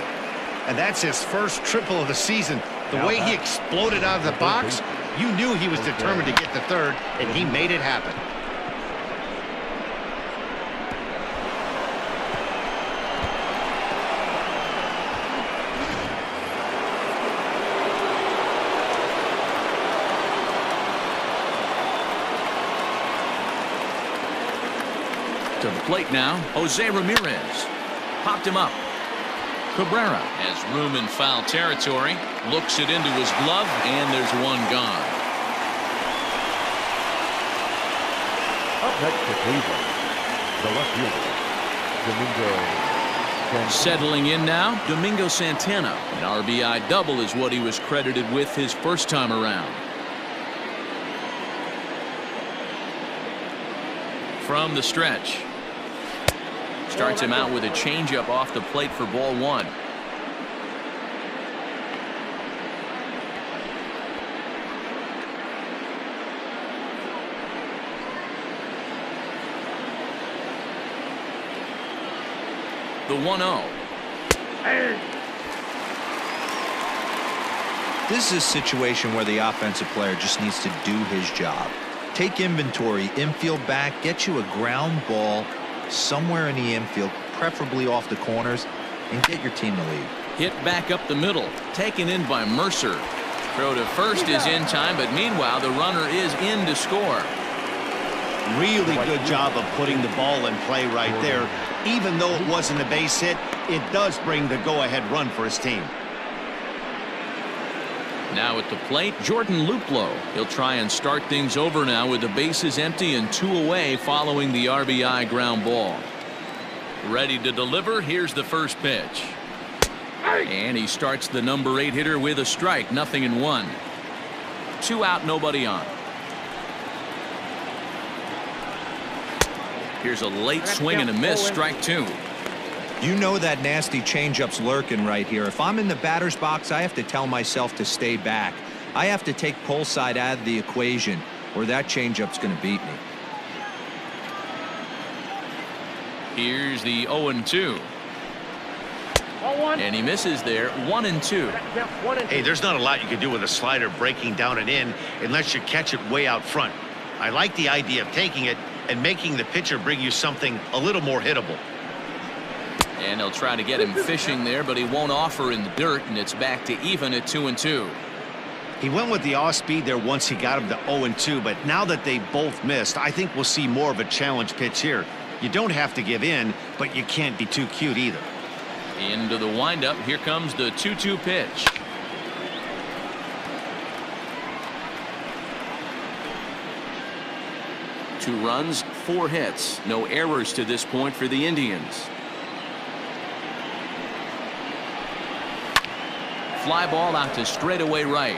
Speaker 2: And that's his first triple of the season. The way he exploded out of the box, you knew he was determined to get to third, and he made it happen.
Speaker 1: To the plate now, Jose Ramirez. Popped him up. Cabrera has room in foul territory. Looks it into his glove, and there's one gone.
Speaker 3: Up next to Cleveland, the left fielder, Domingo
Speaker 1: Settling in now, Domingo Santana. An RBI double is what he was credited with his first time around. From the stretch. Starts him out with a changeup off the plate for ball one. The 1-0.
Speaker 4: This is a situation where the offensive player just needs to do his job. Take inventory, infield back, get you a ground ball somewhere in the infield, preferably off the corners, and get your team to lead.
Speaker 1: Hit back up the middle, taken in by Mercer. Throw to first is in time, but meanwhile the runner is in to score.
Speaker 2: Really good job of putting the ball in play right there. Even though it wasn't a base hit, it does bring the go-ahead run for his team.
Speaker 1: Now at the plate, Jordan Luplow. He'll try and start things over now with the bases empty and 2 away following the RBI ground ball. Ready to deliver. Here's the first pitch. And he starts the number 8 hitter with a strike. 0-1. 2 out, nobody on. Here's a late swing and a miss. Strike 2.
Speaker 4: You know that nasty changeup's lurking right here. If I'm in the batter's box, I have to tell myself to stay back. I have to take pull side out of the equation, or that changeup's going to beat me.
Speaker 1: Here's the 0-2. And he misses there. 1-2.
Speaker 2: Hey, there's not a lot you can do with a slider breaking down and in unless you catch it way out front. I like the idea of taking it and making the pitcher bring you something a little more hittable.
Speaker 1: And they'll try to get him fishing there, but he won't offer in the dirt, and it's back to even at 2-2.
Speaker 2: He went with the off speed there once he got him to 0-2, but now that they both missed, I think we'll see more of a challenge pitch here. You don't have to give in, but you can't be too cute either.
Speaker 1: Into the windup. Here comes the 2-2 pitch. Two runs, 4 hits. No errors to this point for the Indians. Fly ball out to straightaway right.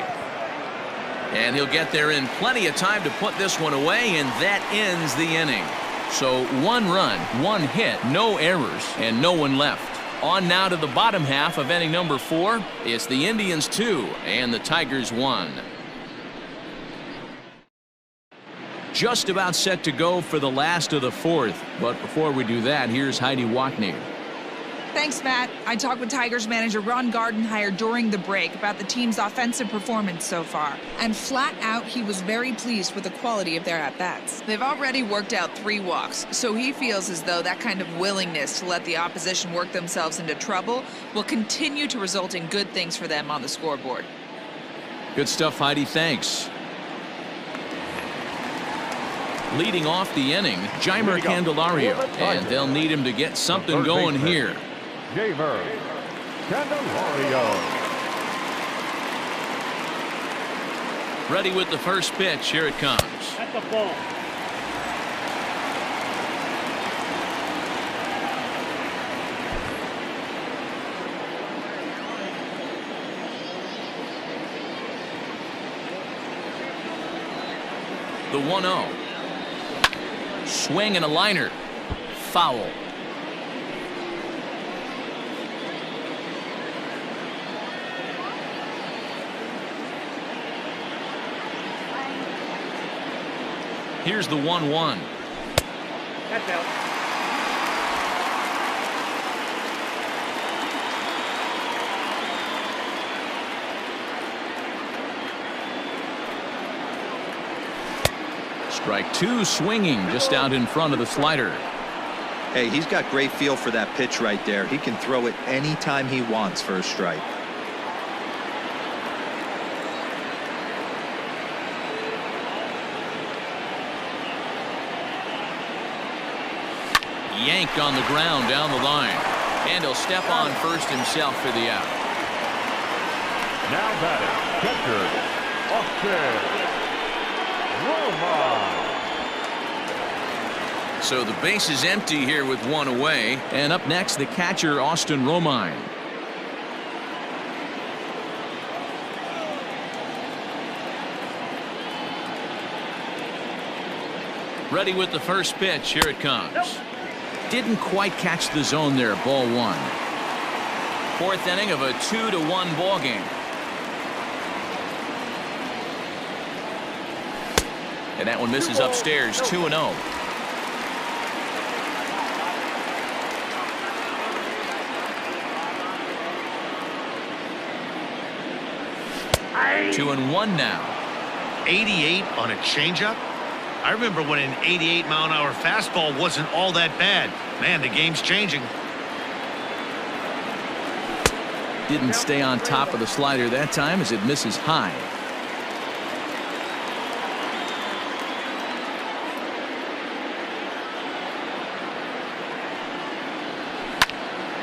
Speaker 1: And he'll get there in plenty of time to put this one away, and that ends the inning. So 1 run, 1 hit, no errors, and no one left. On now to the bottom half of inning number 4. It's the Indians 2 and the Tigers 1. Just about set to go for the last of the 4th. But before we do that, here's Heidi Wackney.
Speaker 6: Thanks, Matt. I talked with Tigers manager Ron Gardenhire during the break about the team's offensive performance so far. And flat out, he was very pleased with the quality of their at-bats. They've already worked out 3 walks, so he feels as though that kind of willingness to let the opposition work themselves into trouble will continue to result in good things for them on the scoreboard.
Speaker 1: Good stuff, Heidi. Thanks. Leading off the inning, Jeimer Candelario, and they'll need him to get something going here.
Speaker 3: Jeimer Candelario.
Speaker 1: Ready with the first pitch. Here it comes.
Speaker 5: That's the ball.
Speaker 1: The 1-0. Swing and a liner. Foul. Here's the 1-1.
Speaker 5: That's out.
Speaker 1: Strike 2, swinging just out in front of the slider.
Speaker 4: Hey, he's got great feel for that pitch right there. He can throw it anytime he wants for a strike.
Speaker 1: Yanked on the ground down the line. And he'll step on first himself for the out.
Speaker 3: Now batting, catcher, Austin Romine.
Speaker 1: So the base is empty here with one away. And up next, the catcher, Austin Romine. Ready with the first pitch. Here it comes. Didn't quite catch the zone there. Ball one. Fourth inning of a 2-1 ball game. And that one misses upstairs. 2-0. 2-1 now.
Speaker 2: 88 on a changeup. I remember when an 88-mile-an-hour fastball wasn't all that bad. Man, the game's changing.
Speaker 1: Didn't stay on top of the slider that time as it misses high.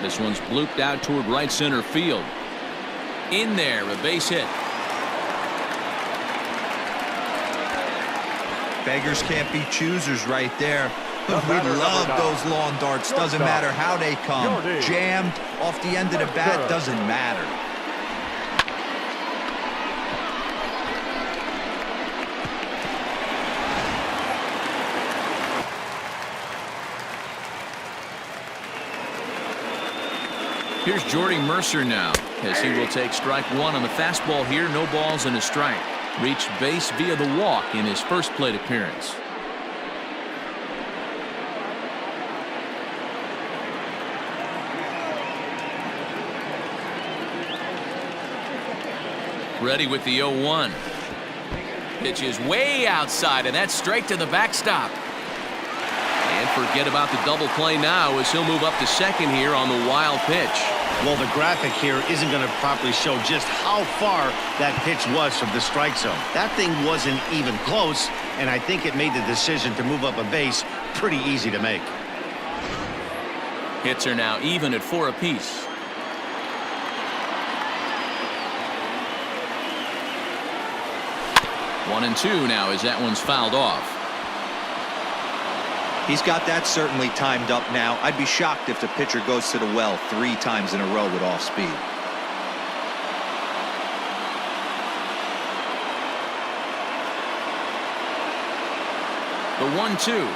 Speaker 1: This one's blooped out toward right center field. In there, a base hit.
Speaker 4: Beggars can't be choosers right there. But we love those long darts. Doesn't matter how they come. Jammed off the end of the bat, doesn't matter.
Speaker 1: Here's Jordy Mercer now, as he will take strike one on the fastball here. No balls and a strike. Reached base via the walk in his first plate appearance. Ready with the 0-1. Pitch is way outside, and that's straight to the backstop. And forget about the double play now as he'll move up to second here on the wild pitch.
Speaker 2: Well, the graphic here isn't going to properly show just how far that pitch was from the strike zone. That thing wasn't even close, and I think it made the decision to move up a base pretty easy to make.
Speaker 1: Hits are now even at 4 apiece. One and two now as that one's fouled off.
Speaker 4: He's got that certainly timed up now. I'd be shocked if the pitcher goes to the well 3 times in a row with off speed.
Speaker 1: The 1-2.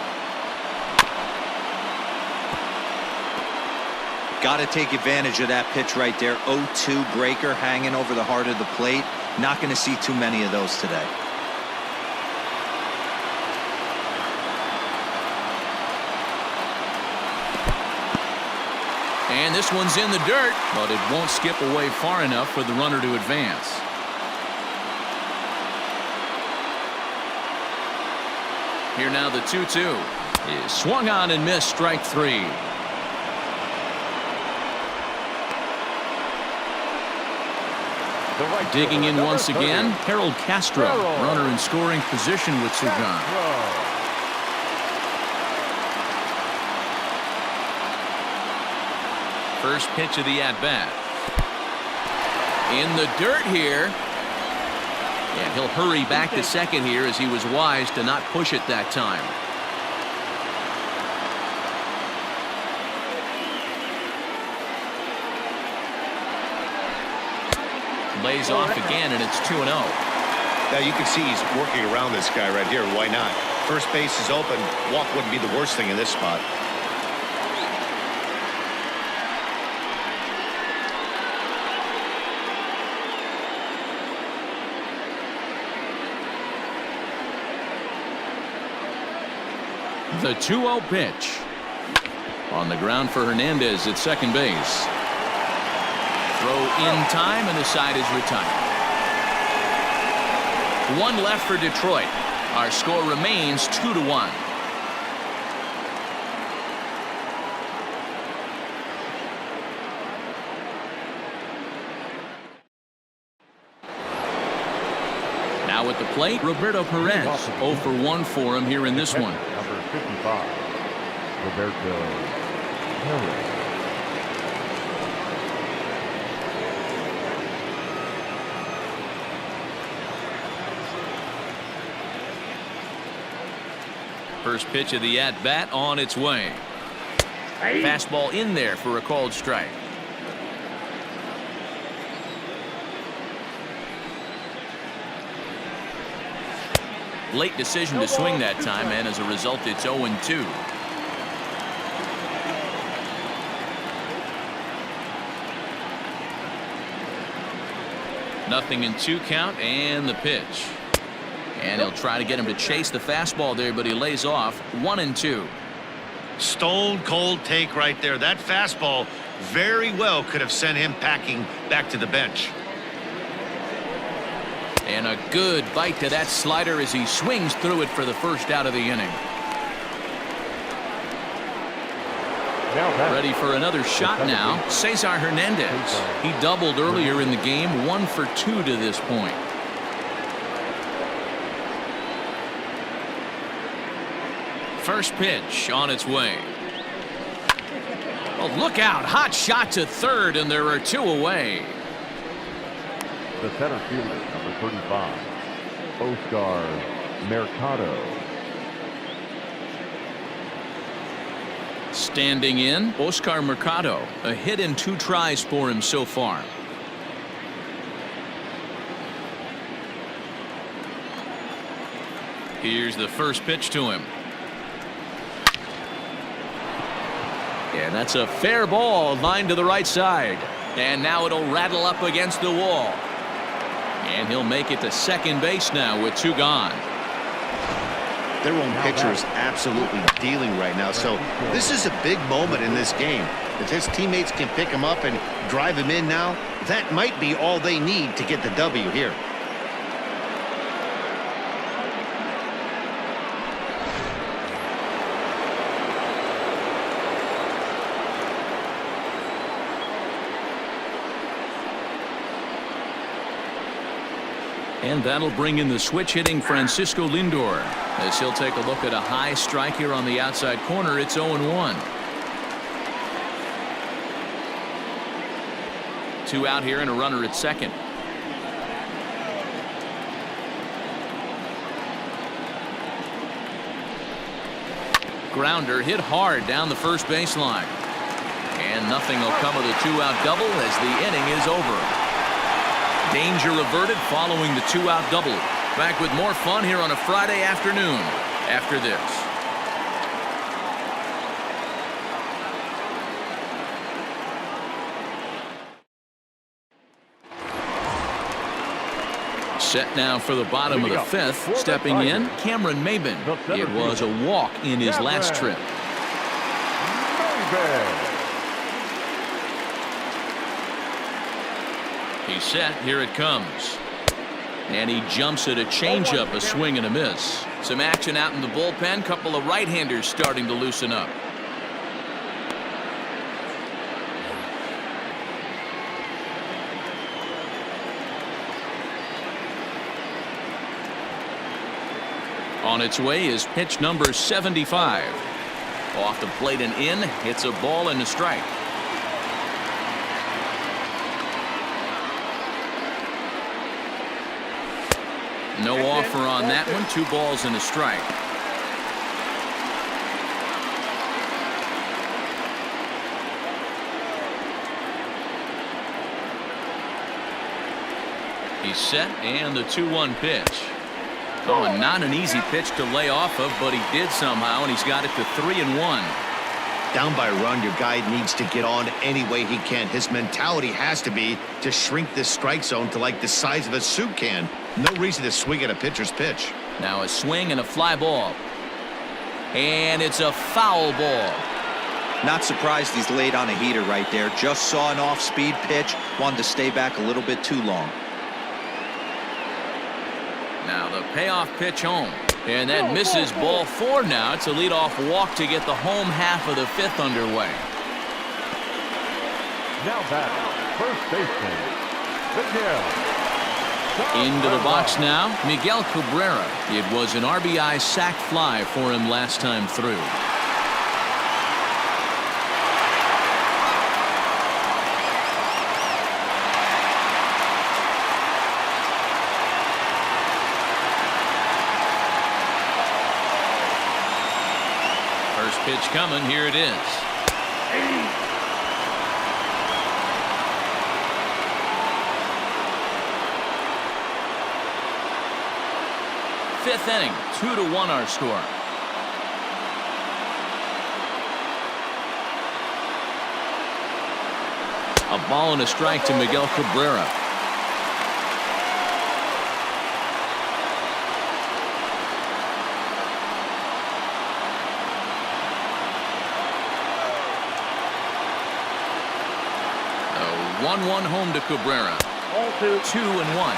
Speaker 4: Got to take advantage of that pitch right there. 0-2 breaker hanging over the heart of the plate. Not going to see too many of those today.
Speaker 1: And this one's in the dirt, but it won't skip away far enough for the runner to advance. Here now the 2-2 is swung on and missed. Strike 3. Digging in once again, Harold Castro, runner in scoring position with Sugan. First pitch of the at-bat. In the dirt here. And he'll hurry back to second here as he was wise to not push it that time. Lays off again, and it's 2-0.
Speaker 2: Now you can see he's working around this guy right here. Why not? First base is open. Walk wouldn't be the worst thing in this spot.
Speaker 1: The 2-0 pitch. On the ground for Hernandez at second base. Throw in time, and the side is retired. One left for Detroit. Our score remains 2-1. Now at the plate, Roberto Perez. 0 for 1 for him here in this one.
Speaker 3: Number 55, Roberto Perez.
Speaker 1: First pitch of the at-bat on its way. Fastball in there for a called strike. Late decision to swing that time, and as a result, it's 0-2. Nothing in 2 count, and the pitch. And he'll try to get him to chase the fastball there, but he lays off. 1-2.
Speaker 2: Stone cold take right there. That fastball very well could have sent him packing back to the bench.
Speaker 1: And a good bite to that slider as he swings through it for the first out of the inning. Ready for another shot now. Cesar Hernandez. He doubled earlier in the game. 1 for 2 to this point. First pitch on its way. Oh, look out. Hot shot to third, and there are 2 away.
Speaker 3: The center fielder, number 35, Mercado.
Speaker 1: Standing in, Mercado. A hit in 2 tries for him so far. Here's the first pitch to him. And that's a fair ball, lined to the right side. And now it'll rattle up against the wall. And he'll make it to second base now with 2 gone.
Speaker 2: Their own pitcher is absolutely dealing right now, so this is a big moment in this game. If his teammates can pick him up and drive him in now, that might be all they need to get the W here.
Speaker 1: And that'll bring in the switch-hitting Francisco Lindor, as he'll take a look at a high strike here on the outside corner. It's 0-1. 2 out here and a runner at second. Grounder hit hard down the first baseline. And nothing will come of the 2-out double as the inning is over. Danger averted following the 2-out double. Back with more fun here on a Friday afternoon after this. Set now for the bottom of the 5th. Stepping in, Cameron Maybin. It was a walk in his last trip. He's set. Here it comes. And he jumps at a changeup, a swing and a miss. Some action out in the bullpen. Couple of right-handers starting to loosen up. On its way is pitch number 75. Off the plate and in. Hits a ball and a strike. No offer on that one. 2 balls and a strike. He's set, and the 2-1 pitch. Oh, and not an easy pitch to lay off of, but he did somehow, and he's got it to 3-1.
Speaker 2: Down by a run, your guy needs to get on any way he can. His mentality has to be to shrink this strike zone to like the size of a soup can. No reason to swing at a pitcher's pitch.
Speaker 1: Now a swing and a fly ball. And it's a foul ball.
Speaker 4: Not surprised he's laid on a heater right there. Just saw an off-speed pitch. Wanted to stay back a little bit too long.
Speaker 1: Now the payoff pitch home. And that misses ball 4 now. It's a leadoff walk to get the home half of the 5th underway.
Speaker 3: Now back, first baseman, Miguel.
Speaker 1: Into the box now, Miguel Cabrera. It was an RBI sac fly for him last time through. First pitch coming. Here it is. Fifth inning, 2-1 our score. A ball and a strike to Miguel Cabrera. A 1-1 home to Cabrera. 2-1.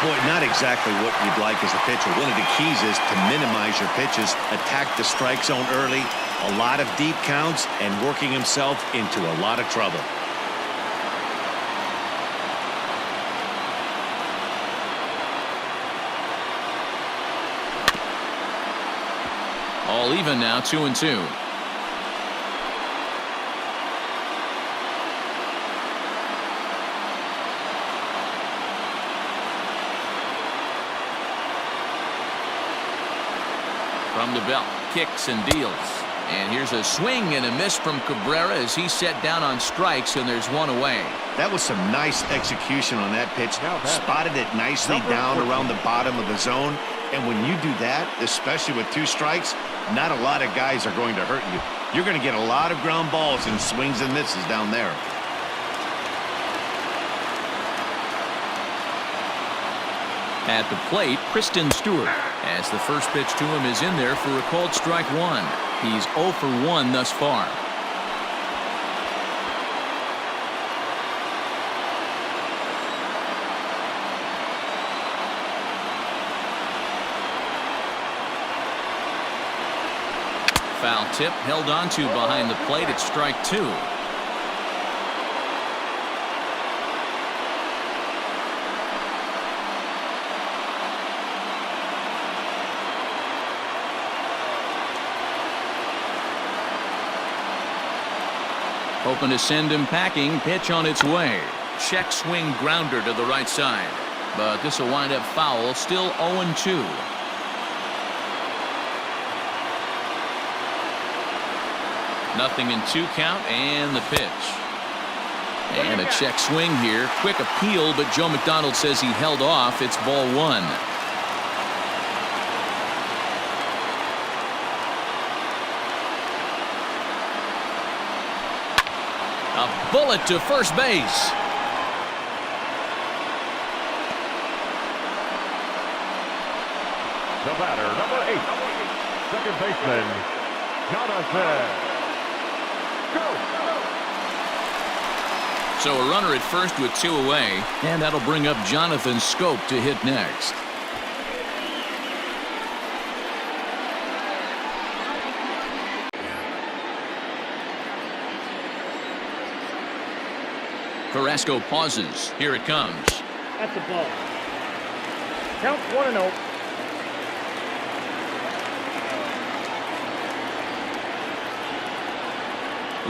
Speaker 2: Boy, not exactly what you'd like as a pitcher. One of the keys is to minimize your pitches, attack the strike zone early, a lot of deep counts, and working himself into a lot of trouble.
Speaker 1: All even now, 2-2. From the belt, kicks and deals. And here's a swing and a miss from Cabrera as he's set down on strikes, and there's one away.
Speaker 2: That was some nice execution on that pitch. Spotted it nicely down around the bottom of the zone. And when you do that, especially with 2 strikes, not a lot of guys are going to hurt you. You're going to get a lot of ground balls and swings and misses down there.
Speaker 1: At the plate, Christin Stewart, as the first pitch to him is in there for a called strike 1. He's 0 for 1 thus far. Foul tip held onto behind the plate. It's strike 2. Hoping to send him packing. Pitch on its way. Check swing grounder to the right side. But this will wind up foul. Still 0-2. Nothing in 2 count, and the pitch. And a check swing here. Quick appeal, but Joe McDonald says he held off. It's ball 1. A bullet to first base.
Speaker 3: The batter, number 8, second baseman, Jonathan.
Speaker 1: So a runner at first with 2 away, and that'll bring up Jonathan Schoop to hit next. Carrasco pauses. Here it comes.
Speaker 5: That's the ball. Count 1-0.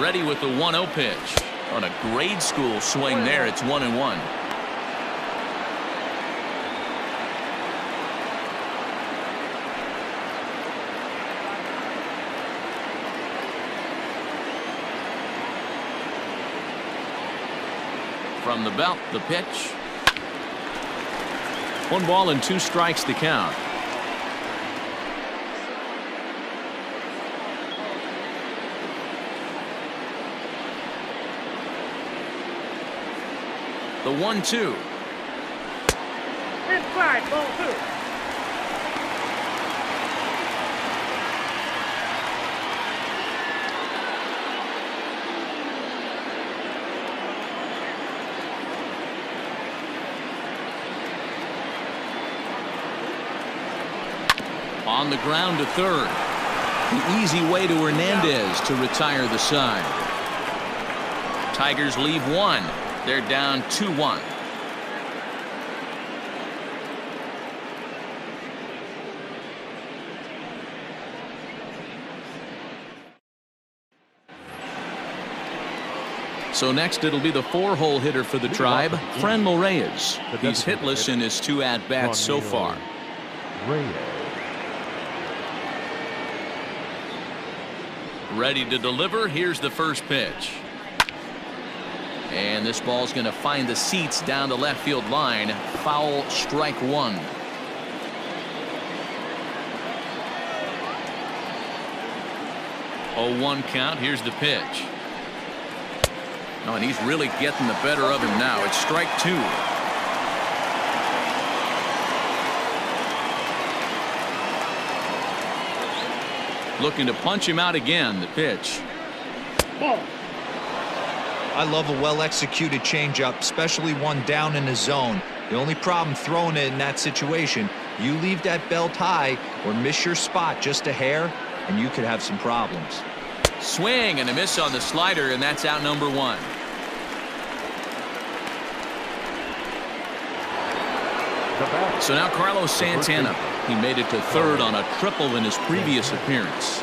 Speaker 1: Ready with the 1-0 pitch. On a grade school swing there, it's 1-1. From the belt, the pitch. 1 ball and 2 strikes to count. The 1-2.
Speaker 5: Inside, ball 2.
Speaker 1: On the ground to third. The easy way to Hernandez to retire the side. Tigers leave 1. They're down 2-1. So next it'll be the 4-hole hitter for the Tribe, Franmil Reyes. He's hitless in his 2 at-bats so far.
Speaker 3: Reyes.
Speaker 1: Ready to deliver. Here's the first pitch. And this ball's going to find the seats down the left field line. Foul, strike one. Oh, 1 count. Here's the pitch. Oh, and he's really getting the better of him now. It's strike two. Looking to punch him out again. The pitch.
Speaker 4: I love a well-executed changeup, especially one down in the zone. The only problem throwing it in that situation, you leave that belt high or miss your spot just a hair, and you could have some problems.
Speaker 1: Swing and a miss on the slider, and that's out number one. So now Carlos Santana. He made it to third on a triple in his previous appearance.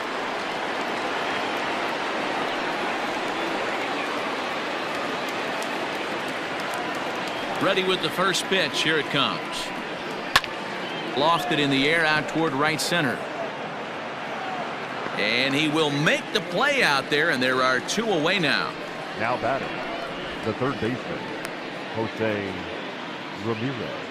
Speaker 1: Ready with the first pitch. Here it comes. Lofted in the air out toward right center. And he will make the play out there, and there are two away now.
Speaker 3: Now batting, the third baseman, Jose Ramirez.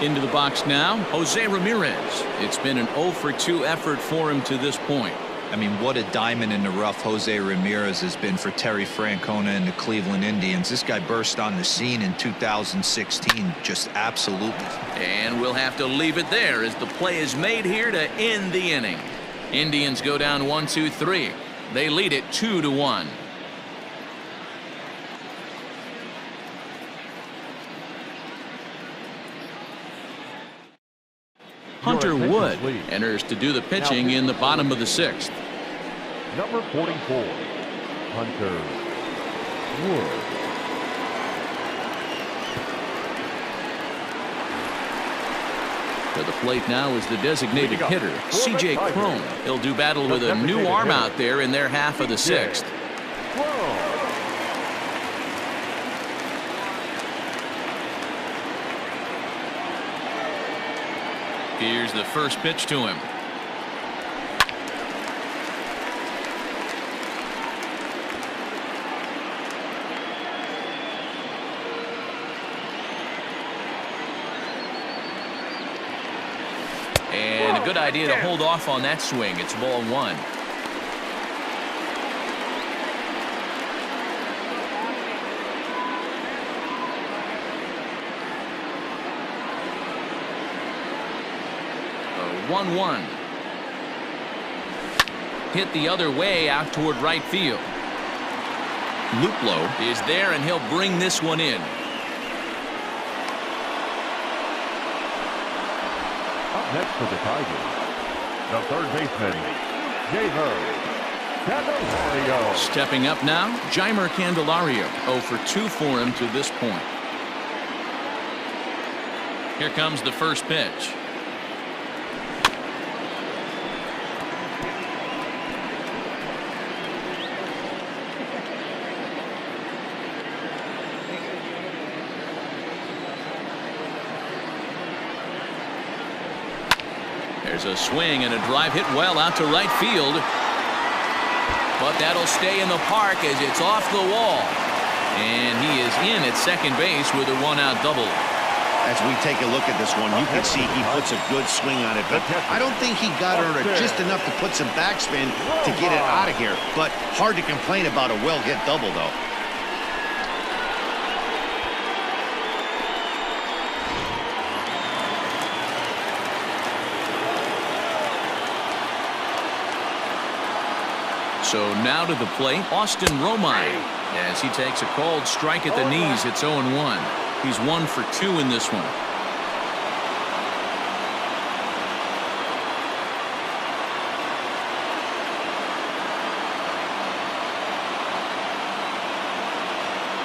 Speaker 1: Into the box now, Jose Ramirez. It's been an 0 for 2 effort for him to this point.
Speaker 4: I mean, what a diamond in the rough Jose Ramirez has been for Terry Francona and the Cleveland Indians. This guy burst on the scene in 2016. Just absolutely.
Speaker 1: And we'll have to leave it there as the play is made here to end the inning. Indians go down 1-2-3. They lead it 2-1. Hunter Wood enters to do the pitching in the bottom of the 6th.
Speaker 3: Number 44, Hunter Wood.
Speaker 1: To the plate now is the designated hitter, C.J. Cron. He'll do battle with a new arm out there in their half of the 6th. Here's the first pitch to him. And a good idea to hold off on that swing. It's ball one. A 1-1. Hit the other way out toward right field. Luplow is there, and he'll bring this one in.
Speaker 3: Next for the Tigers, the third baseman, Jeimer Candelario.
Speaker 1: Stepping up now, Jeimer Candelario. 0 for 2 for him to this point. Here comes the first pitch. There's a swing and a drive hit well out to right field. But that'll stay in the park as it's off the wall. And he is in at second base with a 1-out double.
Speaker 2: As we take a look at this one, you can see he puts a good swing on it. But I don't think he got her just enough to put some backspin to get it out of here. But hard to complain about a well-hit double, though.
Speaker 1: So now to the plate, Austin Romine, as he takes a called strike at the knees. It's 0-1. He's 1 for 2 in this one.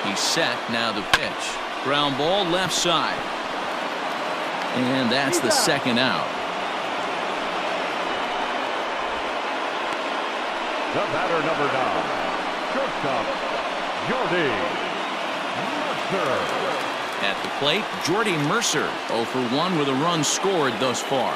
Speaker 1: He's set. Now the pitch. Ground ball left side. And that's the second out.
Speaker 3: The batter, number 9, shortstop, Jordy Mercer.
Speaker 1: At the plate, Jordy Mercer, 0 for 1 with a run scored thus far.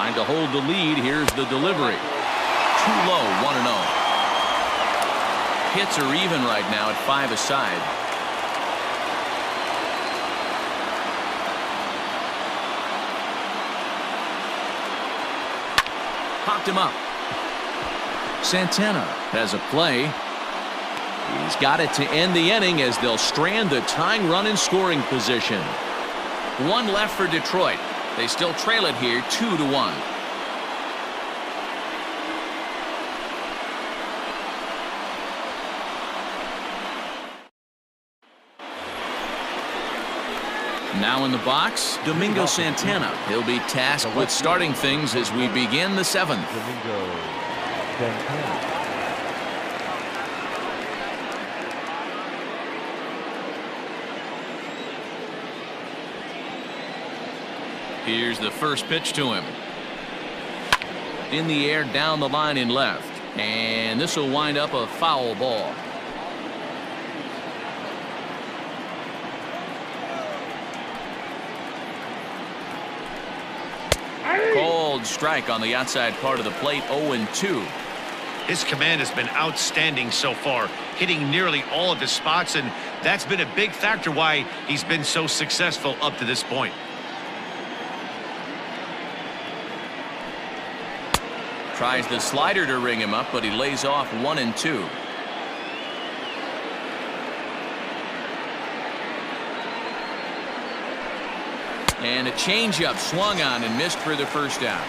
Speaker 1: Trying to hold the lead. Here's the delivery. Too low, 1-0. Hits are even right now at 5 aside. Popped him up. Santana has a play. He's got it to end the inning as they'll strand the tying run in scoring position. One left for Detroit. They still trail it here 2-1. Now in the box, Domingo Santana. He'll be tasked with starting things as we begin the 7th.
Speaker 3: Domingo Santana.
Speaker 1: Here's the first pitch to him. In the air, down the line in left. And this will wind up a foul ball. Cold strike on the outside part of the plate. 0-2.
Speaker 2: His command has been outstanding so far, hitting nearly all of his spots, and that's been a big factor why he's been so successful up to this point.
Speaker 1: Tries the slider to ring him up, but he lays off 1-2. And a changeup swung on and missed for the first out.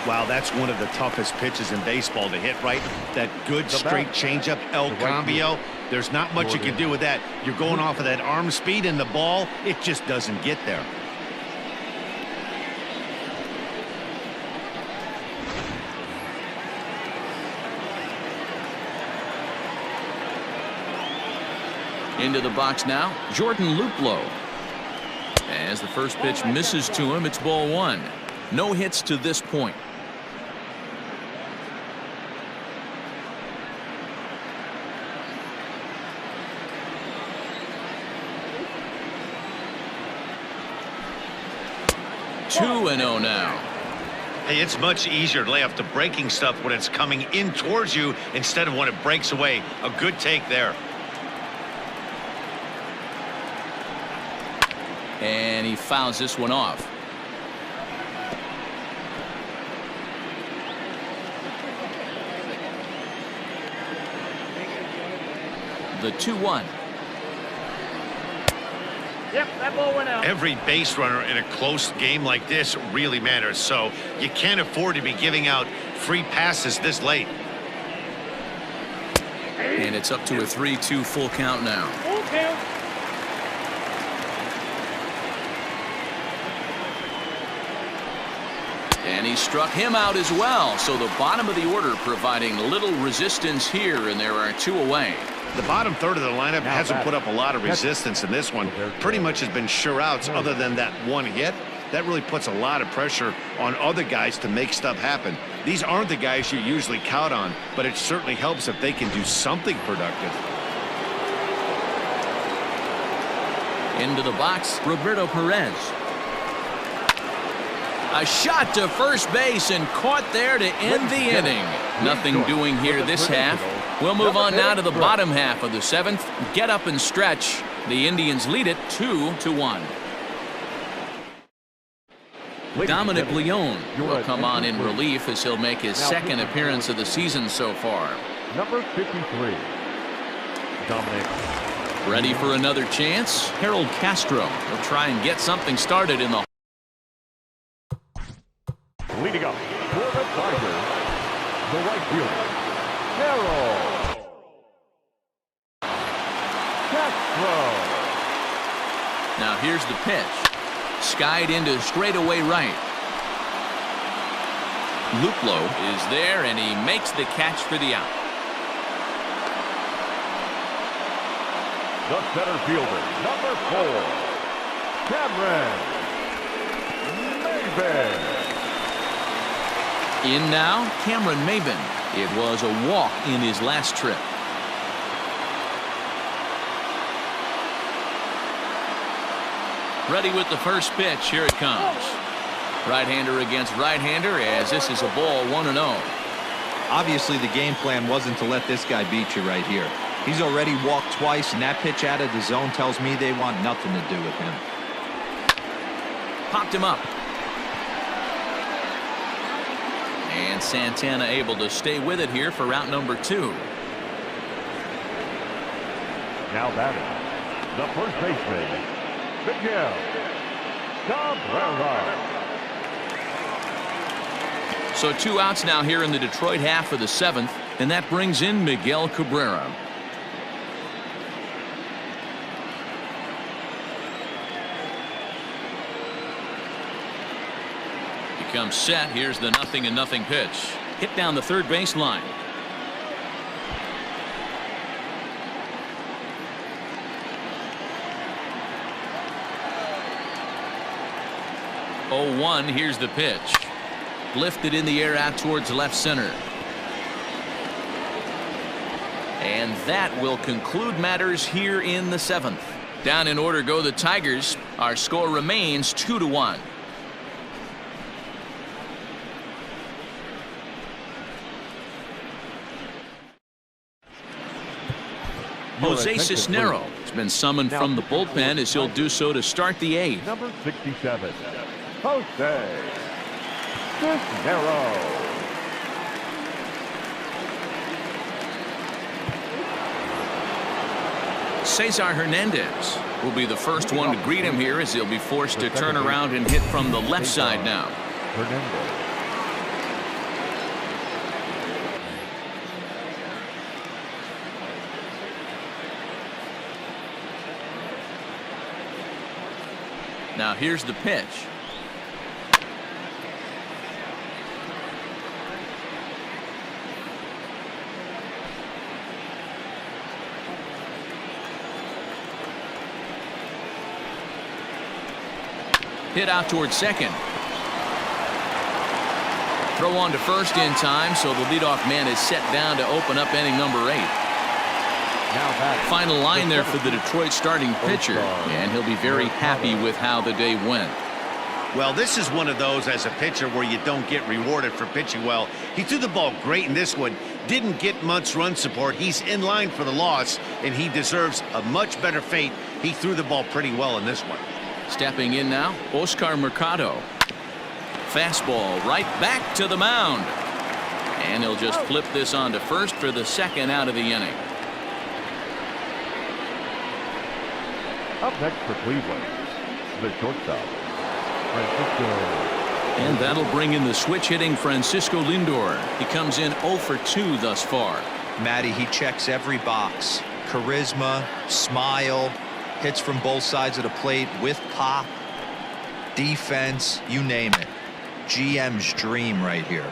Speaker 2: Wow, that's one of the toughest pitches in baseball to hit, right? That good straight changeup, El Cambio. There's not much you can do with that. You're going off of that arm speed, and the ball, it just doesn't get there.
Speaker 1: Into the box now, Jordan Luplow. As the first pitch misses to him, it's ball 1. No hits to this point. Two and 0 now.
Speaker 2: Hey, it's much easier to lay off the breaking stuff when it's coming in towards you instead of when it breaks away. A good take there.
Speaker 1: And he fouls this one off. The 2-1.
Speaker 5: Yep, that ball went out.
Speaker 2: Every base runner in a close game like this really matters, so you can't afford to be giving out free passes this late.
Speaker 1: And it's up to a 3-2 full count now.
Speaker 5: Full count.
Speaker 1: And he struck him out as well. So the bottom of the order providing little resistance here, and there are 2 away.
Speaker 2: The bottom third of the lineup hasn't put up a lot of resistance in this one. Pretty much has been sure outs other than that one hit. That really puts a lot of pressure on other guys to make stuff happen. These aren't the guys you usually count on, but it certainly helps if they can do something productive.
Speaker 1: Into the box, Roberto Perez. A shot to first base and caught there to end the inning. Nothing doing here this half. We'll move on now to the bottom half of the 7th. Get up and stretch. The Indians lead it 2-1. Dominic Leone will come on in relief as he'll make his second appearance of the season so far.
Speaker 3: Number 53. Dominic.
Speaker 1: Ready for another chance? Harold Castro will try and get something started in the.
Speaker 3: Leading up for the Tigers, the right fielder, Harold Castro.
Speaker 1: Now here's the pitch. Skied into straightaway right. Luplow is there, and he makes the catch for the out.
Speaker 3: The center fielder, number 4, Cameron Maybin.
Speaker 1: In now, Cameron Maybin. It was a walk in his last trip. Ready with the first pitch. Here it comes. Right-hander against right-hander, as this is a ball 1-0.
Speaker 4: Obviously, the game plan wasn't to let this guy beat you right here. He's already walked twice, and that pitch out of the zone tells me they want nothing to do with him.
Speaker 1: Popped him up. And Santana able to stay with it here for route number 2.
Speaker 3: Now batting, the first baseman, Miguel Cabrera.
Speaker 1: So 2 outs now here in the Detroit half of the 7th, and that brings in Miguel Cabrera. He comes set. Here's the 0-0 pitch. Hit down the third baseline. Oh, 1. Here's the pitch. Lifted in the air out towards left center. And that will conclude matters here in the 7th. Down in order go the Tigers. Our score remains 2-1. Jose Cisnero has been summoned from the bullpen as he'll do so to start the 8th.
Speaker 3: Number 67, Jose Cisnero.
Speaker 1: Cesar Hernandez will be the first one to greet him here as he'll be forced to turn around and hit from the left side now.
Speaker 3: Hernandez.
Speaker 1: Now here's the pitch. Hit out towards second. Throw on to first in time, so the leadoff man is set down to open up inning number 8. Final line there for the Detroit starting pitcher, and he'll be very happy with how the day went.
Speaker 2: Well, this is one of those as a pitcher where you don't get rewarded for pitching well. He threw the ball great in this one, didn't get much run support. He's in line for the loss, and he deserves a much better fate. He threw the ball pretty well in this one.
Speaker 1: Stepping in now, Oscar Mercado. Fastball right back to the mound. And he'll just flip this on to first for the second out of the inning.
Speaker 3: Up next for Cleveland, the shortstop, Francisco.
Speaker 1: And that'll bring in the switch hitting Francisco Lindor. He comes in 0 for 2 thus far.
Speaker 4: Matty, he checks every box. Charisma, smile, hits from both sides of the plate with pop, defense, you name it. GM's dream right here.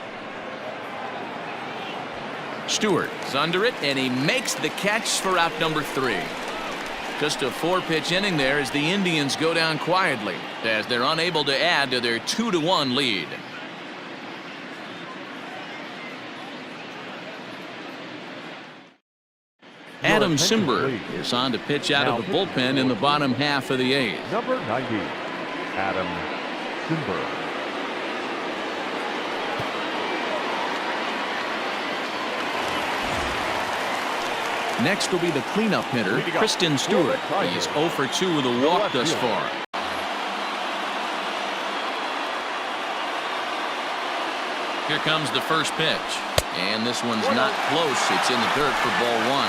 Speaker 1: Stewart is under it, and he makes the catch for out number 3. Just a 4-pitch inning there as the Indians go down quietly as they're unable to add to their 2-1 lead. Adam Simber is on to pitch out of the bullpen in the bottom half of the 8th.
Speaker 3: Number 90, Adam Simber.
Speaker 1: Next will be the cleanup hitter, Christin Stewart. He's 0 for 2 with a walk thus far. Here comes the first pitch. And this one's not close. It's in the dirt for ball 1.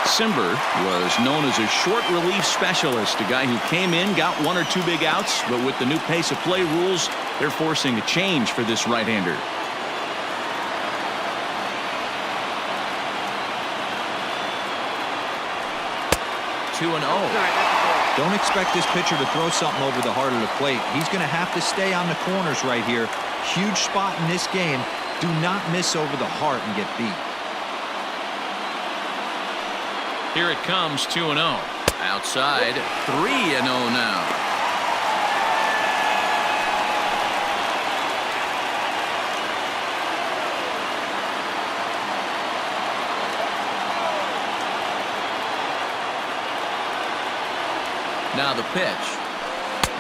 Speaker 1: Simber was known as a short relief specialist, a guy who came in, got 1 or 2 big outs, but with the new pace of play rules, they're forcing a change for this right-hander. 2-0.
Speaker 4: Don't expect this pitcher to throw something over the heart of the plate. He's going to have to stay on the corners right here. Huge spot in this game. Do not miss over the heart and get beat.
Speaker 1: Here it comes, 2-0. Outside, 3-0 now. Now the pitch.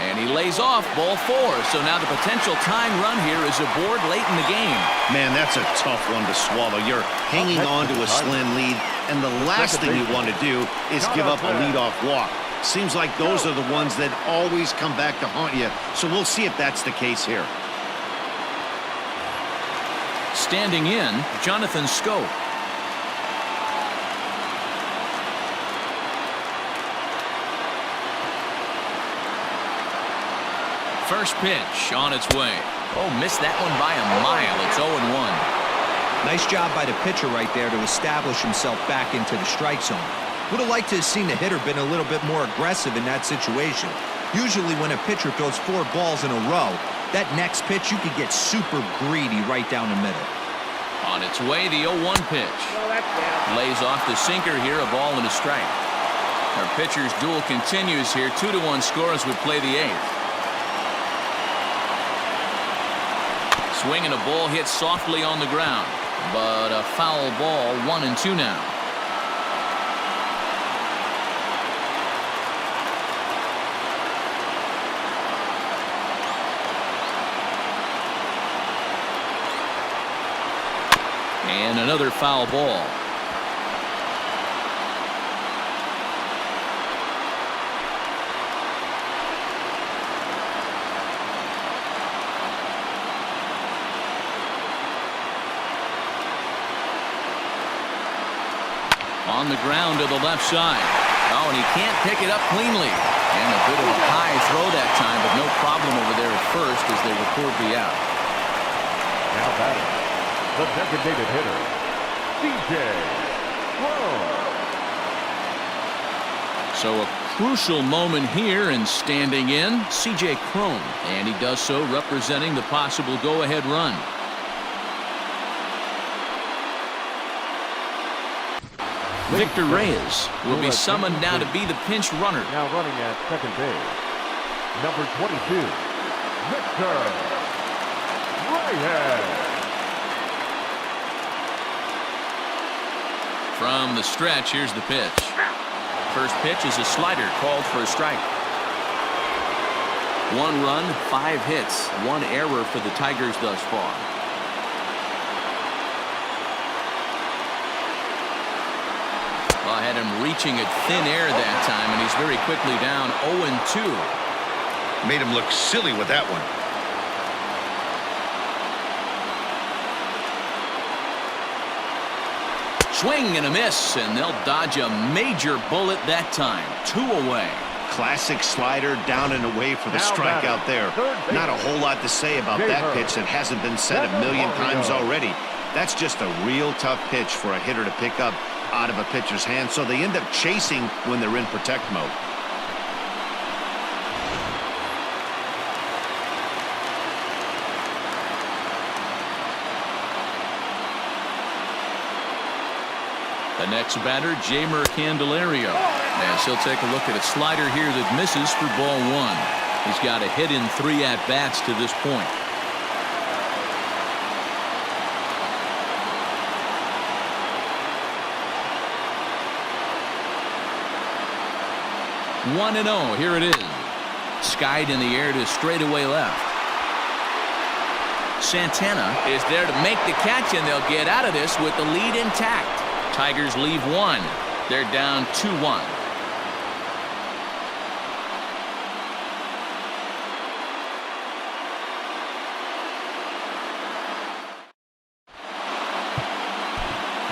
Speaker 1: And he lays off ball 4. So now the potential tying run here is aboard late in the game.
Speaker 2: Man, that's a tough one to swallow. You're hanging on to a slim lead, and the last thing you want to do is give up a leadoff walk. Seems like those are the ones that always come back to haunt you. So we'll see if that's the case here.
Speaker 1: Standing in, Jonathan Schoop. First pitch on its way. Oh, missed that one by a mile. It's 0-1.
Speaker 4: Nice job by the pitcher right there to establish himself back into the strike zone. Would have liked to have seen the hitter been a little bit more aggressive in that situation. Usually when a pitcher throws 4 balls in a row, that next pitch you could get super greedy right down the middle.
Speaker 1: On its way, the 0-1 pitch. Lays off the sinker here, a ball and a strike. Our pitcher's duel continues here. 2-1 score as we play the 8th. Swing and a ball hit softly on the ground, but a foul ball. 1-2 now. And another foul ball. On the ground to the left side. Oh, and he can't pick it up cleanly. And a bit of a high throw that time, but no problem over there at first as they record the out.
Speaker 3: Now batting, the designated hitter, Cron.
Speaker 1: So a crucial moment here, and standing in, C.J. Cron. And he does so representing the possible go-ahead run. Victor Reyes will be summoned now to be the pinch runner.
Speaker 3: Now running at second base, number 22, Victor Reyes.
Speaker 1: From the stretch, here's the pitch. First pitch is a slider called for a strike. 1 run, 5 hits, 1 error for the Tigers thus far. Well, I had him reaching at thin air that time, and he's very quickly down 0-2.
Speaker 2: Made him look silly with that one.
Speaker 1: Swing and a miss, and they'll dodge a major bullet that time. 2 away.
Speaker 2: Classic slider down and away for the strikeout there. Not a whole lot to say about that pitch that hasn't been said a million times already. That's just a real tough pitch for a hitter to pick up out of a pitcher's hand, so they end up chasing when they're in protect mode.
Speaker 1: The next batter, Jeimer Candelario. As he'll take a look at a slider here that misses for ball 1. He's got a hit in 3 at-bats to this point. One and 0. Here it is. Skied in the air to straightaway left. Santana is there to make the catch, and they'll get out of this with the lead intact. Tigers leave 1. They're down 2-1.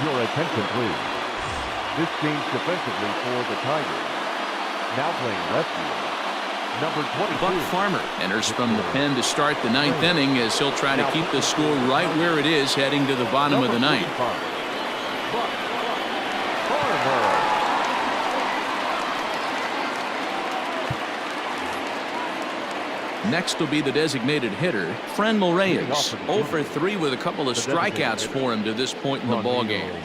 Speaker 3: Your attention, please. This change defensively for the Tigers. Now playing left field, number 22.
Speaker 1: Buck Farmer enters from the pen to start the 9th inning as he'll try to keep the score right where it is heading to the bottom of the 9th. Next will be the designated hitter, Franmil Reyes. 0 for 3 with a couple of strikeouts for him to this point in the ballgame.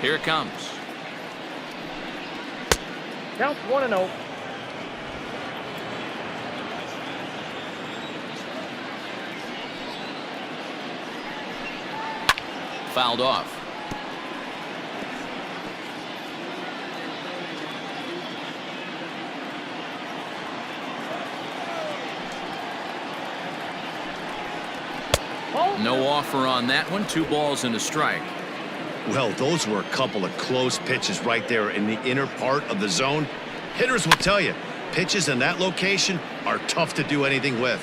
Speaker 1: Here it comes.
Speaker 5: Counts 1-0.
Speaker 1: Fouled off. No offer on that one. 2 balls and a strike.
Speaker 2: Well, those were a couple of close pitches right there in the inner part of the zone. Hitters will tell you, pitches in that location are tough to do anything with.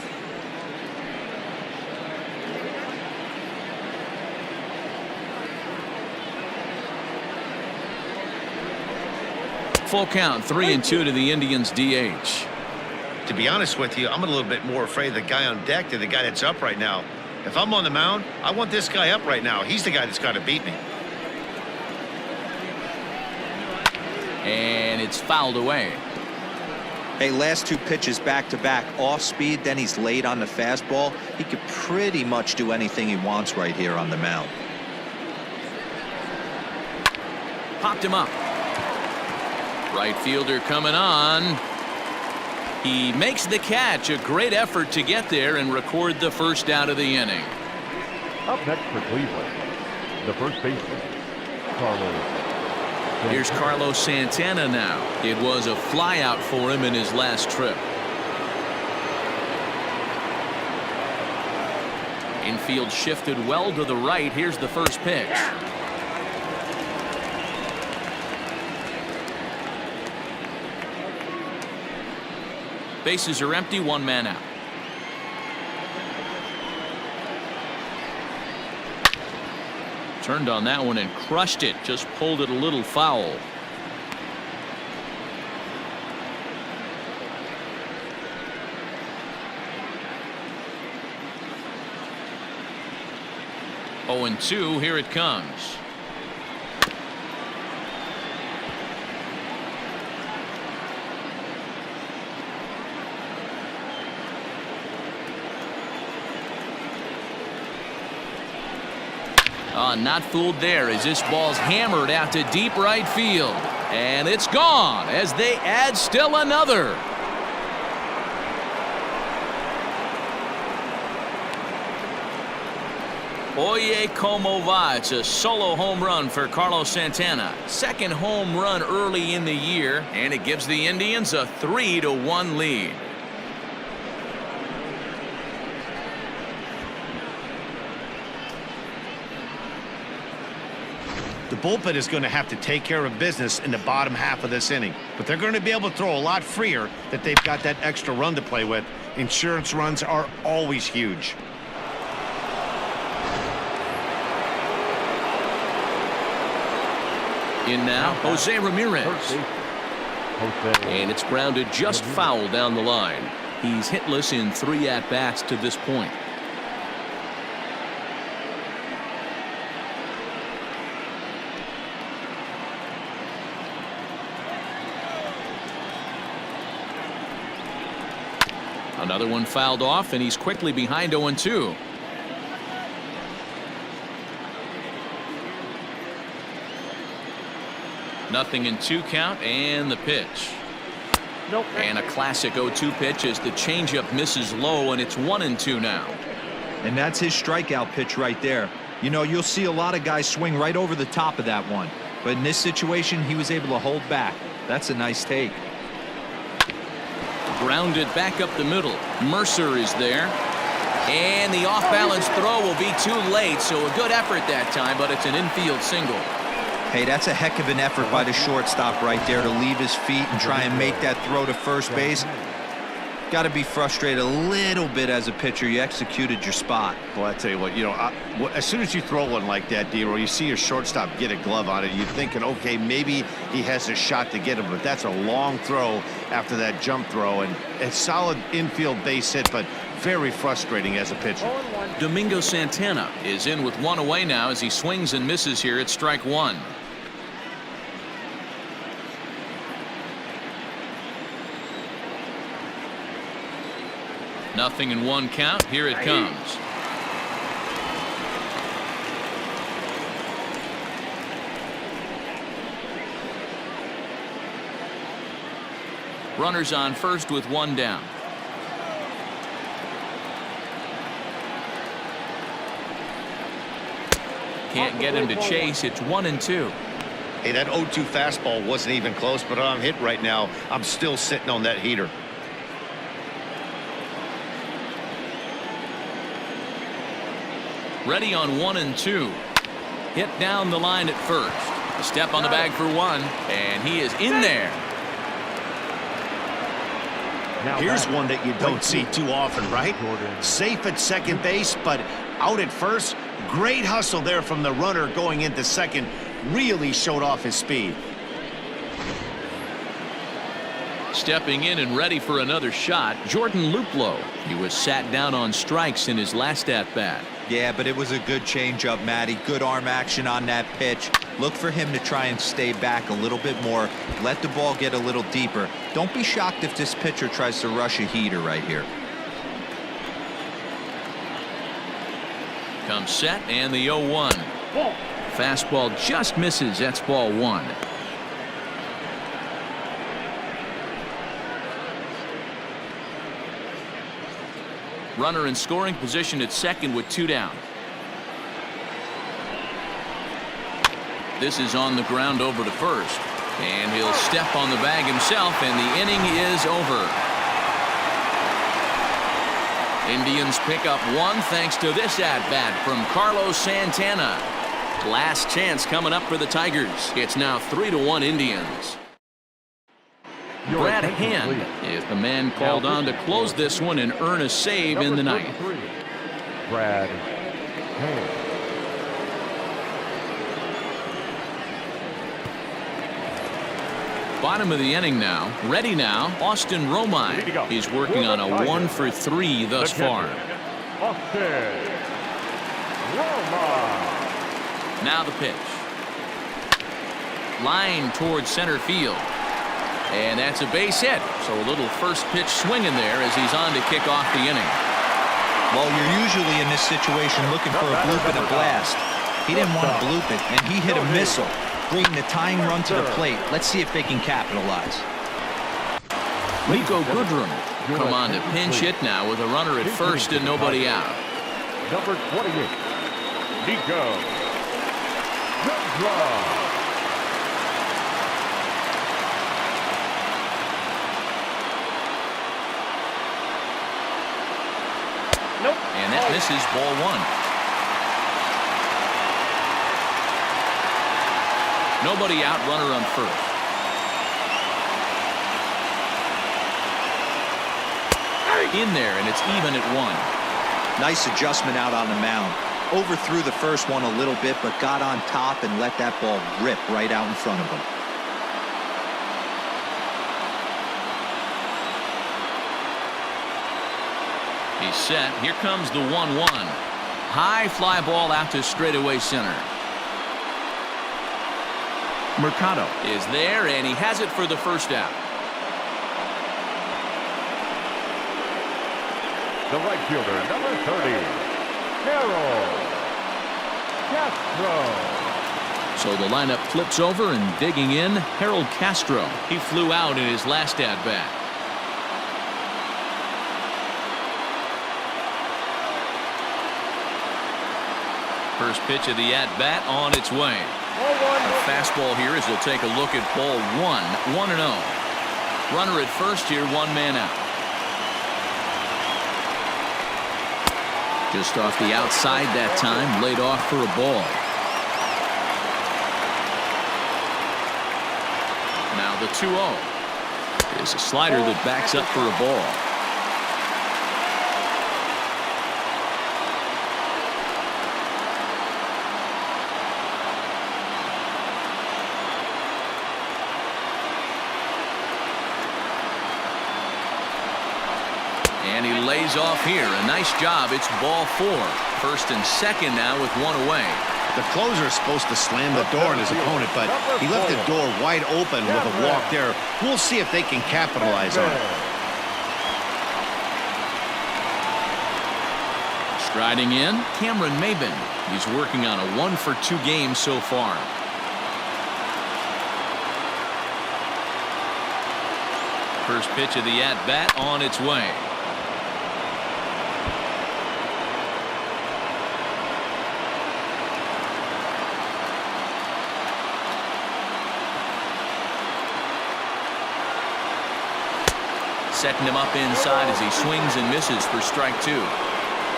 Speaker 1: Full count, 3-2 to the Indians DH.
Speaker 2: To be honest with you, I'm a little bit more afraid of the guy on deck than the guy that's up right now. If I'm on the mound, I want this guy up right now. He's the guy that's got to beat me.
Speaker 1: And it's fouled away.
Speaker 4: Hey, last 2 pitches back-to-back off speed, then he's late on the fastball. He could pretty much do anything he wants right here on the mound.
Speaker 1: Popped him up. Right fielder coming on. He makes the catch. A great effort to get there and record the first out of the inning.
Speaker 3: Up next for Cleveland, the first baseman, Carlos.
Speaker 1: Here's Carlos Santana now. It was a flyout for him in his last trip. Infield shifted well to the right. Here's the first pitch. Bases are empty, 1 man out. Turned on that one and crushed it. Just pulled it a little foul. Oh, and 2. Here it comes. Not fooled there as this ball's hammered out to deep right field. And it's gone as they add still another. Oye como va. It's a solo home run for Carlos Santana. Second home run early in the year, and it gives the Indians a 3-1 lead.
Speaker 2: The bullpen is going to have to take care of business in the bottom half of this inning, but they're going to be able to throw a lot freer that they've got that extra run to play with. Insurance runs are always huge.
Speaker 1: In now, Jose Ramirez. And it's grounded just foul down the line. He's hitless in 3 at-bats to this point. Another one fouled off, and he's quickly behind 0-2. Nothing in 2 count, and the pitch.
Speaker 5: Nope.
Speaker 1: And a classic 0-2 pitch as the changeup misses low, and it's 1-2 now.
Speaker 4: And that's his strikeout pitch right there. You know, you'll see a lot of guys swing right over the top of that one. But in this situation, he was able to hold back. That's a nice take.
Speaker 1: Grounded back up the middle. Mercer is there. And the off-balance throw will be too late, so a good effort that time, but it's an infield single.
Speaker 4: Hey, that's a heck of an effort by the shortstop right there to leave his feet and try and make that throw to first base. Got to be frustrated a little bit as a pitcher. You executed your spot.
Speaker 2: Well, I tell you what, as soon as you throw one like that, D-Roll, you see your shortstop get a glove on it. You're thinking, okay, maybe he has a shot to get him, but that's a long throw after that jump throw, and a solid infield base hit, but very frustrating as a pitcher.
Speaker 1: Domingo Santana is in with 1 away now as he swings and misses here at strike 1. Nothing in 1 count. Here it comes. Runners on first with 1 down. Can't get him to chase. It's 1-2.
Speaker 2: Hey, that 0-2 fastball wasn't even close, but I'm hit right now. I'm still sitting on that heater.
Speaker 1: Ready on 1 and 2. Hit down the line at first. A step on the bag for 1, and he is in there.
Speaker 2: Here's one that you don't see too often, right? Safe at second base, but out at first. Great hustle there from the runner going into second. Really showed off his speed.
Speaker 1: Stepping in and ready for another shot, Jordan Luplow. He was sat down on strikes in his last at-bat.
Speaker 4: Yeah, but it was a good changeup, Matty. Good arm action on that pitch. Look for him to try and stay back a little bit more. Let the ball get a little deeper. Don't be shocked if this pitcher tries to rush a heater right here.
Speaker 1: Comes set and the 0-1. Fastball just misses. That's ball 1. Runner in scoring position at second with 2 down. This is on the ground over to first, and he'll step on the bag himself, and the inning is over. Indians pick up 1 thanks to this at-bat from Carlos Santana. Last chance coming up for the Tigers. It's now 3-1 Indians. Brad Hand is the man called on to close this one and earn a save in the ninth.
Speaker 3: Brad Hand.
Speaker 1: Bottom of the inning now. Ready now. Austin Romine. He's working on a 1 for 3 thus far.
Speaker 3: Austin Romine.
Speaker 1: Now the pitch. Line towards center field. And that's a base hit. So a little first pitch swing in there as he's on to kick off the inning.
Speaker 4: Well, you're usually in this situation looking for a bloop and a blast. He didn't want to bloop it, and he hit a missile, bringing the tying run to the plate. Let's see if they can capitalize.
Speaker 1: Rico Goodrum come on to pinch hit now with a runner at first and nobody out.
Speaker 3: Number 28, Rico Goodrum.
Speaker 1: And that misses ball 1. Nobody out, runner on first. In there, and it's even at 1.
Speaker 4: Nice adjustment out on the mound. Overthrew the first one a little bit, but got on top and let that ball rip right out in front of him.
Speaker 1: He's set. Here comes the 1-1. High fly ball out to straightaway center. Mercado is there, and he has it for the first out.
Speaker 3: The right fielder, number 30, Castro.
Speaker 1: So the lineup flips over, and digging in, Harold Castro. He flew out in his last at-bat. First pitch of the at-bat on its way. A fastball here as he'll take a look at ball 1, 1-0. Runner at first here, 1 man out. Just off the outside that time, laid off for a ball. Now the 2-0 is a slider that backs up for a ball. And he lays off here. A nice job. It's ball 4. First and second now with 1 away.
Speaker 2: The closer is supposed to slam the door on his opponent, but he left the door wide open with a walk there. We'll see if they can capitalize on it.
Speaker 1: Striding in, Cameron Maybin. He's working on a 1 for 2 game so far. First pitch of the at-bat on its way. Setting him up inside as he swings and misses for strike 2.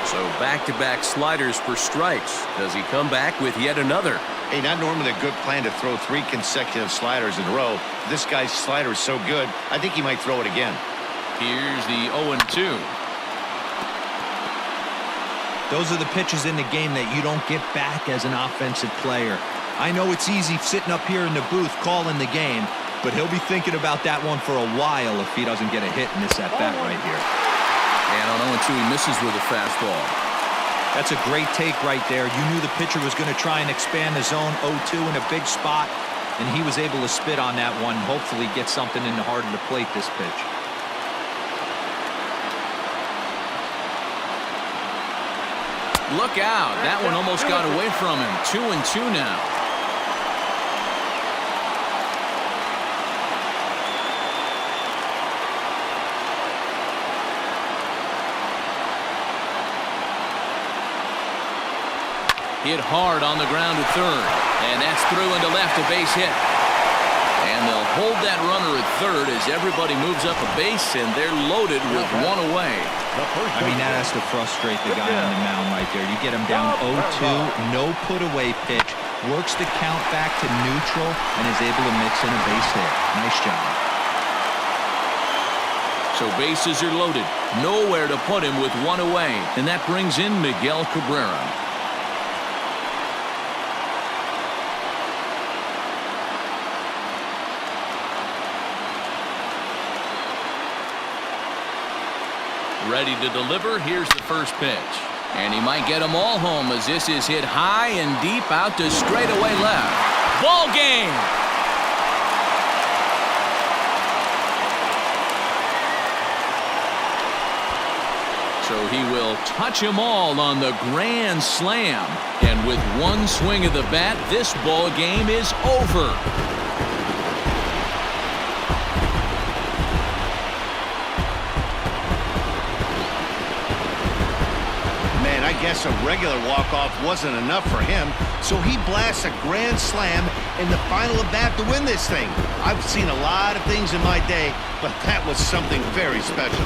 Speaker 7: So back-to-back sliders for strikes. Does he come back with yet another?
Speaker 2: Hey, not normally a good plan to throw 3 consecutive sliders in a row. This guy's slider is so good, I think he might throw it again.
Speaker 1: Here's the 0-2.
Speaker 4: Those are the pitches in the game that you don't get back as an offensive player. I know it's easy sitting up here in the booth calling the game, but he'll be thinking about that one for a while if he doesn't get a hit in this at-bat right here.
Speaker 1: And on 0-2, he misses with a fastball.
Speaker 4: That's a great take right there. You knew the pitcher was going to try and expand the zone 0-2 in a big spot, and he was able to spit on that one, hopefully get something in the heart of the plate this pitch.
Speaker 1: Look out. That one almost got away from him. 2-2 now. Hit hard on the ground at third. And that's through into left, a base hit. And they'll hold that runner at third as everybody moves up a base, and they're loaded with one away.
Speaker 4: I mean, that has to frustrate the guy on the mound right there. You get him down 0-2, no put-away pitch, works the count back to neutral, and is able to mix in a base hit. Nice job.
Speaker 1: So bases are loaded. Nowhere to put him with one away. And that brings in Miguel Cabrera. Ready to deliver. Here's the first pitch. And he might get them all home as this is hit high and deep out to straightaway left. Ball game. So he will touch them all on the grand slam. And with one swing of the bat, this ball game is over.
Speaker 2: I guess a regular walk-off wasn't enough for him, so he blasts a grand slam in the final at bat to win this thing. I've seen a lot of things in my day, but that was something very special.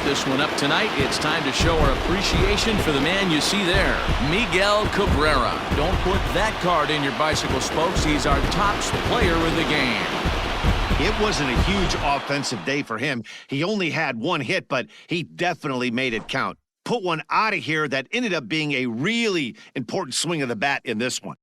Speaker 1: This one up tonight. It's time to show our appreciation for the man you see there, Miguel Cabrera. Don't put that card in your bicycle spokes. He's our top player of the game.
Speaker 2: It wasn't a huge offensive day for him. He only had one hit, but he definitely made it count. Put one out of here that ended up being a really important swing of the bat in this one.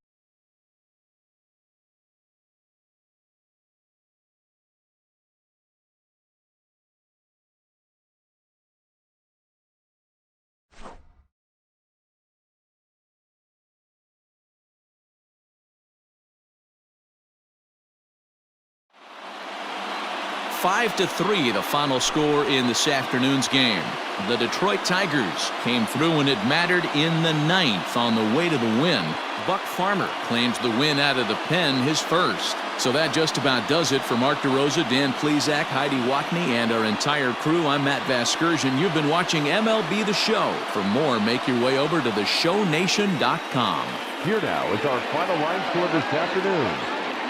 Speaker 1: Five to 3, the final score in this afternoon's game. The Detroit Tigers came through when it mattered in the 9th on the way to the win. Buck Farmer claims the win out of the pen, his first. So that just about does it for Mark DeRosa, Dan Plesac, Heidi Watney, and our entire crew. I'm Matt Vasgersian. You've been watching MLB The Show. For more, make your way over to theshownation.com.
Speaker 3: Here now is our final line score this afternoon.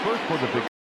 Speaker 3: First for the big